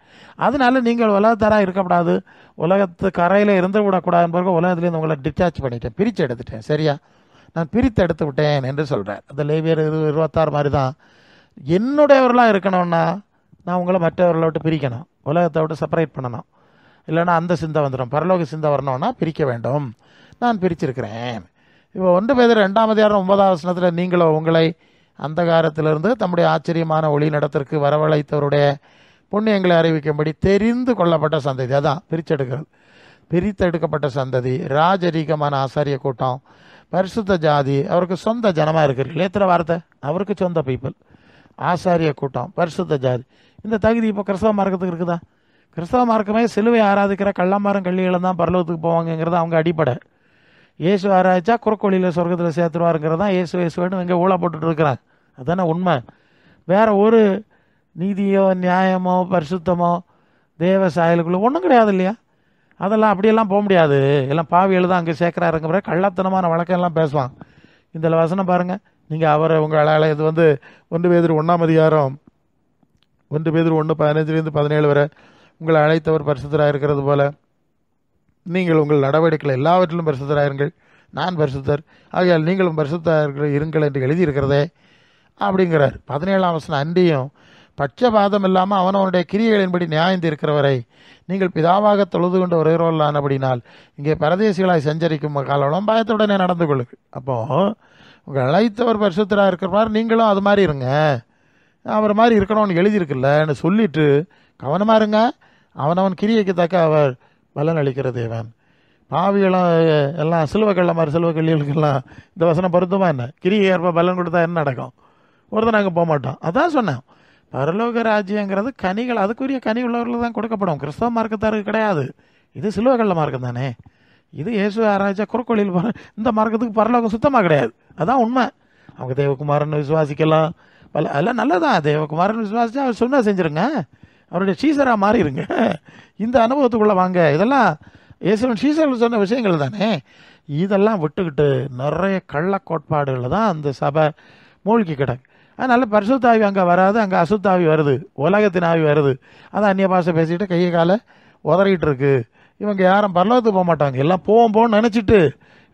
S1: அதனால நீங்கள் உலகத்தாராக இருக்கக்கூடாது, உலகத்து கரையில் இருந்து விடக்கூடாது என்பது உலகத்துலேருந்து உங்களை டிஸ்சார்ஜ் பண்ணிட்டேன், பிரித்து எடுத்துட்டேன். சரியா? நான் பிரித்து எடுத்து விட்டேன் என்று சொல்கிறேன். அந்த லேவியர் 26 மாதிரி தான். என்னுடையவர்களாக இருக்கணும்னா நான் உங்களை மற்றவர்களை விட்டு பிரிக்கணும், உலகத்தை விட்டு செப்பரேட் பண்ணணும். இல்லைன்னா அந்த சிந்தை வந்துடும். பரலோக சிந்தை வரணும்னா பிரிக்க வேண்டும். நான் பிரிச்சிருக்கிறேன். இப்போ 1 பேதுரு 2:9 நீங்களும் உங்களை அந்தகாரத்திலிருந்து தம்முடைய ஆச்சரியமான ஒளி நடத்திற்கு வரவழைத்தவருடைய புண்ணியங்களை அறிவிக்கும்படி தெரிந்து கொள்ளப்பட்ட சந்ததி, அதான் பிரிச்செடுக்கிறது, பிரித்தெடுக்கப்பட்ட சந்ததி, ராஜரீகமான ஆசாரிய கூட்டம், பரிசுத்த ஜாதி, அவருக்கு சொந்த ஜனமாக இருக்கிறீர்கள். எத்தனை வார்த்தை? அவருக்கு சொந்த பீப்புள், ஆசாரிய கூட்டம், பரிசுத்த ஜாதி. இந்த தகுதி இப்போ கிறிஸ்தவ மார்க்கத்துக்கு இருக்குதா? கிறிஸ்தவ மார்க்கமே சிலுவை ஆராதிக்கிற கள்ளமாரும் கள்ளிகளும் தான் பரலோகத்துக்கு போவாங்கங்கிறது அவங்க அடிப்படை. இயேசு ஆராய்ச்சா குறுக்கோளியில் சொர்க்கத்தில் சேர்த்துருவாருங்கிறது தான் இயேசுன்னு இங்கே ஊழ போட்டுட்டு இருக்கிறாங்க. அதுதானே உண்மை. வேற ஒரு நீதியோ நியாயமோ பரிசுத்தமோ தேவ சாயலுக்குள்ளே ஒன்றும் கிடையாது இல்லையா? அதெல்லாம் அப்படியெல்லாம் போக முடியாது. எல்லாம் பாவிகள் தான் அங்கே சேர்க்குறாருங்கிற கள்ளத்தனமான வழக்கம் எல்லாம் பேசுவாங்க. இந்த வசனம் பாருங்கள். நீங்கள் அவரை உங்களால் இது 1 பேதுரு 1 15-17 வரை உங்களை அழைத்தவர் பரிசுத்தராக இருக்கிறது போல நீங்கள் உங்கள் நடவடிக்கைகள் எல்லாவற்றிலும் பரிசுத்தராயிருங்கள், நான் பரிசுத்தர் ஆகையால் நீங்களும் பரிசுத்தராக இருங்கள் என்று எழுதியிருக்கிறதே அப்படிங்கிறார். 17ஆம் வசனம் அன்றியும் பட்சபாதம் இல்லாமல் அவனவனுடைய கிரியைகளின்படி நியாயம் இருக்கிறவரை நீங்கள் பிதாவாக தொழுது கொண்டு வருகிறவர்களானபடினால் இங்கே பரதேசிகளாய் சஞ்சரிக்கும் காலம் பயத்துடனே நடந்து கொள்ளுங்கள். அப்போது உங்கள் அழைத்தவர் பரிசுத்தராக இருக்கிற மாதிரி நீங்களும் அது மாதிரி இருங்க, அவர் மாதிரி இருக்கணும்னு எழுதியிருக்குல்லன்னு சொல்லிட்டு கவனமாக இருங்க. அவனவன் கிரியைக்கு தக்க அவர் பலன் அளிக்கிற தேவன். பாவிகளும் எல்லாம் சிலுவை கள்ளிகளுக்கெல்லாம் இந்த வசனம் பொருத்தமா என்ன? கிரியை ஏற்ப பலன் கொடுத்தா என்ன நடக்கும்? ஒருத்தர் நாங்கள் போக மாட்டோம். அதான் சொன்னேன், பரலோக ராஜ்யங்கிறது கனிகள், அதுக்குரிய கனி உள்ளவர்களுக்கு தான் கொடுக்கப்படும், கிறிஸ்தவ மார்க்கத்தாருக்கு கிடையாது. இது சிலுவை கள்ள மார்க்கம் தானே. இது இயேசு ஆராய்ச்சா குறுக்கோளில் இந்த மார்க்கத்துக்கு பரலோகம் சுத்தமாக கிடையாது. அதான் உண்மை. அவங்க தேவகுமாரன் விசுவாசிக்கலாம், அதெல்லாம் நல்லதான். தேவகுமாரன் விசுவாசிச்சா அவர் சொன்னா செஞ்சுருங்க, அவருடைய சீசராக மாறிடுங்க. இந்த அனுபவத்துக்குள்ளே வாங்க. இதெல்லாம் இயேசுவின் சீசர்கள் சொன்ன விஷயங்கள் தானே. இதெல்லாம் விட்டுக்கிட்டு நிறைய கள்ள கோட்பாடுகளில் தான் அந்த சபை மூழ்கி கிடக்கு. அதனால பரிசுத்தாவி அங்கே வராது, அங்கே அசுத்தாவி வருது, உலகத்தின் ஆவி வருது. அதான் அந்நிய பாஷை பேசிக்கிட்டு கையை காலை உதறிட்டு இருக்கு. இவங்க யாரும் பரலோகத்துக்கு போக மாட்டாங்க, எல்லாம் போவோம்னு நினச்சிட்டு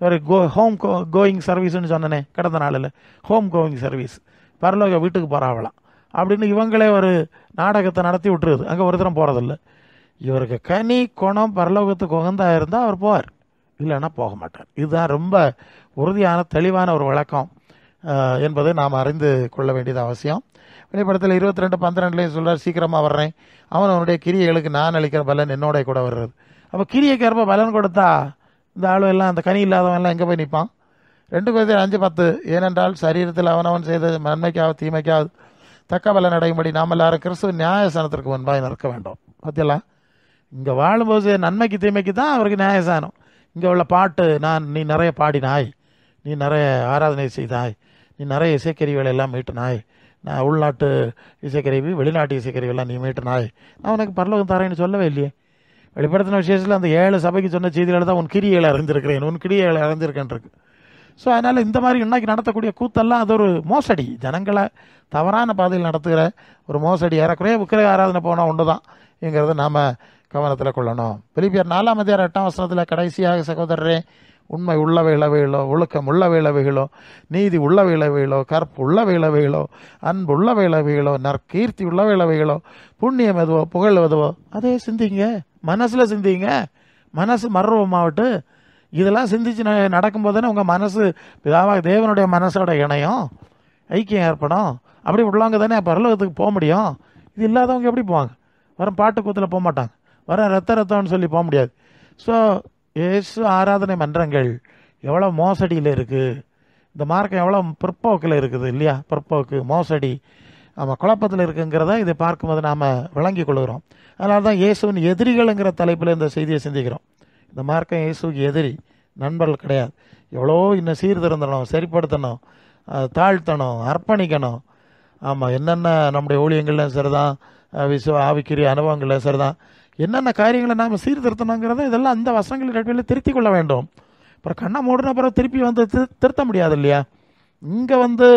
S1: ஒரு ஹோம் கோயிங் சர்வீஸ்ன்னு சொன்னனே கடந்த நாளில், ஹோம் கோயிங் சர்வீஸ், பரலோக வீட்டுக்கு போகிறாங்களாம் அப்படின்னு இவங்களே ஒரு நாடகத்தை நடத்தி விட்டுருது. அங்கே ஒருத்தரம் போகிறதில்ல. இவருக்கு கனி குணம் பரலோகத்துக்கு உகந்தா இருந்தால் அவர் போவார், இல்லைன்னா போக மாட்டார். இதுதான் ரொம்ப உறுதியான தெளிவான ஒரு விளக்கம் என்பதை நாம் அறிந்து கொள்ள வேண்டியது அவசியம். வெளிப்படத்தில் 22:12 சொல்கிறார், சீக்கிரமாக வர்றேன், அவன் அவனுடைய கிரியைகளுக்கு நான் அளிக்கிற பலன் என்னோட கூட வர்றது. அப்போ கிரியைக்கு ஏற்ப பலன் கொடுத்தா இந்த ஆளு எல்லாம், அந்த கனி இல்லாதவன் எல்லாம் எங்கே போய் நிற்பான்? 2 Corinthians 5:10, ஏனென்றால் சரீரத்தில் அவனவன் செய்த நன்மைக்காவது தீமைக்காவது தக்க பலன் அடையும்படி நாம் எல்லாரும் கிறிஸ்துவ நியாயசானத்திற்கு முன்பாக நிற்க வேண்டும். பார்த்தீங்களா, இங்கே வாழும்போது நன்மைக்கு தீமைக்கு தான் அவருக்கு நியாயசானம். இங்கே உள்ள பாட்டு, நீ நிறைய பாடினாய், நீ நிறைய ஆராதனை செய்தாய், நீ நிறைய இசைக்கருவிகள் எல்லாம் மீட்டினாய், நான் உள்நாட்டு இசைக்கருவி வெளிநாட்டு இசைக்கருவியெல்லாம் நீ மீட்டினாய், நான் உனக்கு பரலோகம் தரேன்னு சொல்லவே இல்லையே. வெளிப்படுத்தின விசேஷத்தில் அந்த 7 சபைக்கு சொன்ன செய்திகளை தான் உன் கிரியைகளை அறிஞ்சிருக்கிறேன், உன் கிரியைகளை அறிஞ்சிருக்கேன் இருக்கு. ஸோ அதனால் இந்த மாதிரி இன்னைக்கு நடத்தக்கூடிய கூத்தெல்லாம் அது ஒரு மோசடி, ஜனங்களை தவறான பாதையில் நடத்துகிற ஒரு மோசடி. ஏறக்குறைய விக்கிரக ஆராதனை போனால் ஒன்று தான் என்கிறத நாம் கவனத்தில் கொள்ளணும். பிலிப்பியர் 4:8 கடைசியாக சகோதரரே, உண்மை உள்ளவைகளோ, ஒழுக்கம் உள்ளவைகளோ, நீதி உள்ளவைகளோ, கற்பு உள்ளவைகளோ, அன்பு உள்ளவைகளோ, நற்கீர்த்தி உள்ளவைகளோ, புண்ணியம் எதுவோ புகழ் எதுவோ அதே சிந்திங்க, மனசில் சிந்திங்க. மனசு மர்வமாவட்டு. இதெல்லாம் சிந்திச்சு நடக்கும்போது தானே உங்கள் மனசு பிதாவாக தேவனுடைய மனசோட இணையும், ஐக்கியம் ஏற்படும். அப்படி உள்ளவங்க தானே பரலோகத்துக்கு போக முடியும். இது இல்லாதவங்க எப்படி போவாங்க? வரும் பாட்டு கூத்தில் போக மாட்டாங்க, வர ரத்தம்னு சொல்லி போக முடியாது. ஸோ இயேசு ஆராதனை மன்றங்கள் எவ்வளோ மோசடியில் இருக்குது, இந்த மார்க்கம் எவ்வளோ பிற்போக்கில் இருக்குது இல்லையா? பிற்போக்கு, மோசடி, நம்ம குழப்பத்தில் இருக்குங்கிறத இதை பார்க்கும்போது நாம் விளங்கி கொள்கிறோம். அதனால தான் இயேசுவின் எதிரிகள்ங்கிற தலைப்பில் இந்த செய்தியை சிந்திக்கிறோம். இந்த மார்க்கம் இயேசுக்கு எதிரி, நண்பர்கள் கிடையாது. எவ்வளோ இன்னும் சீர்திருந்தணும், சரிப்படுத்தணும், தாழ்த்தணும், அர்ப்பணிக்கணும். ஆமாம், என்னென்ன நம்முடைய ஊழியங்கள்லையும் சரிதான், ஆவிக்குரிய அனுபவங்கள்லையும் சரிதான், என்னென்ன காரியங்களை நாம் சீர்திருத்தணுங்கிறத இதெல்லாம் அந்த வசனங்கள் அடிப்படையில் திருத்தி கொள்ள வேண்டும். அப்புறம் கண்ணை மூடின அப்புறம் திருப்பி வந்து திருத்த முடியாது இல்லையா? இங்கே வந்து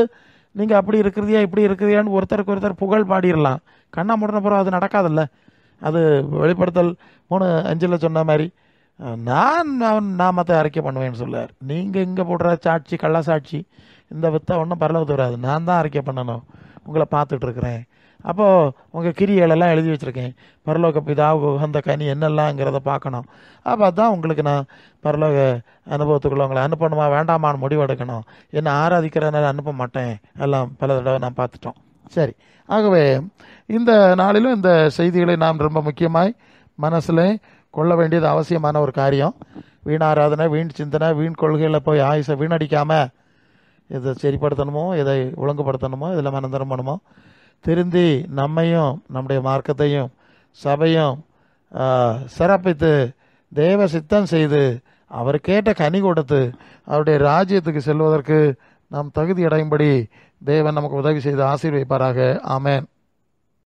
S1: நீங்கள் அப்படி இருக்கிறதியா இப்படி இருக்கிறதியான்னு ஒருத்தருக்கு ஒருத்தர் புகழ் பாடிடலாம், கண்ணை மூடின அப்புறம் அது நடக்காதில்ல. அது வெளிப்படுத்தல் 3:5 சொன்ன மாதிரி, நான் நாமத்தை அறிக்கை பண்ணுவேன்னு சொல்லார். நீங்கள் இங்கே போடுற சாட்சி, கள்ள சாட்சி, இந்த வித்தை ஒன்றும் பரலவத்து வராது, நான் தான் அறிக்கை பண்ணணும், உங்களை பார்த்துட்ருக்குறேன். அப்போது உங்கள் கிரியைகளெல்லாம் எழுதி வச்சுருக்கேன், பரலோக பிதாவுக்கு உகந்த கனி என்னெல்லாம்ங்கிறத பார்க்கணும். அப்போ தான் உங்களுக்கு நான் பரலோக அனுபவத்துக்குள்ள உங்களை அனுப்பணுமா வேண்டாமான்னு முடிவெடுக்கணும். என்னை ஆராதிக்கிறதுனால அனுப்ப மாட்டேன், எல்லாம் பல தடவை நான் பார்த்துட்டோம். சரி, ஆகவே இந்த நாளிலும் இந்த செய்திகளை நாம் ரொம்ப முக்கியமாய் மனசில் கொள்ள வேண்டியது அவசியமான ஒரு காரியம். வீணாராதனை, வீண் சிந்தனை, வீண் கொள்கையில் போய் ஆயுசை வீணடிக்காமல் எதை சரிப்படுத்தணுமோ, எதை ஒழுங்குபடுத்தணுமோ, இதில் மனந்தரம் பண்ணுமோ, திருந்தி நம்மையும் நம்முடைய மார்க்கத்தையும் சபையும் சிறப்பித்து தேவ சித்தம் செய்து அவர் கேட்ட கனி கொடுத்து அவருடைய ராஜ்யத்துக்கு செல்வதற்கு நாம் தகுதி அடையும்படி தேவன் நமக்கு உதவி செய்து ஆசீர்வதிப்பாராக. ஆமென்.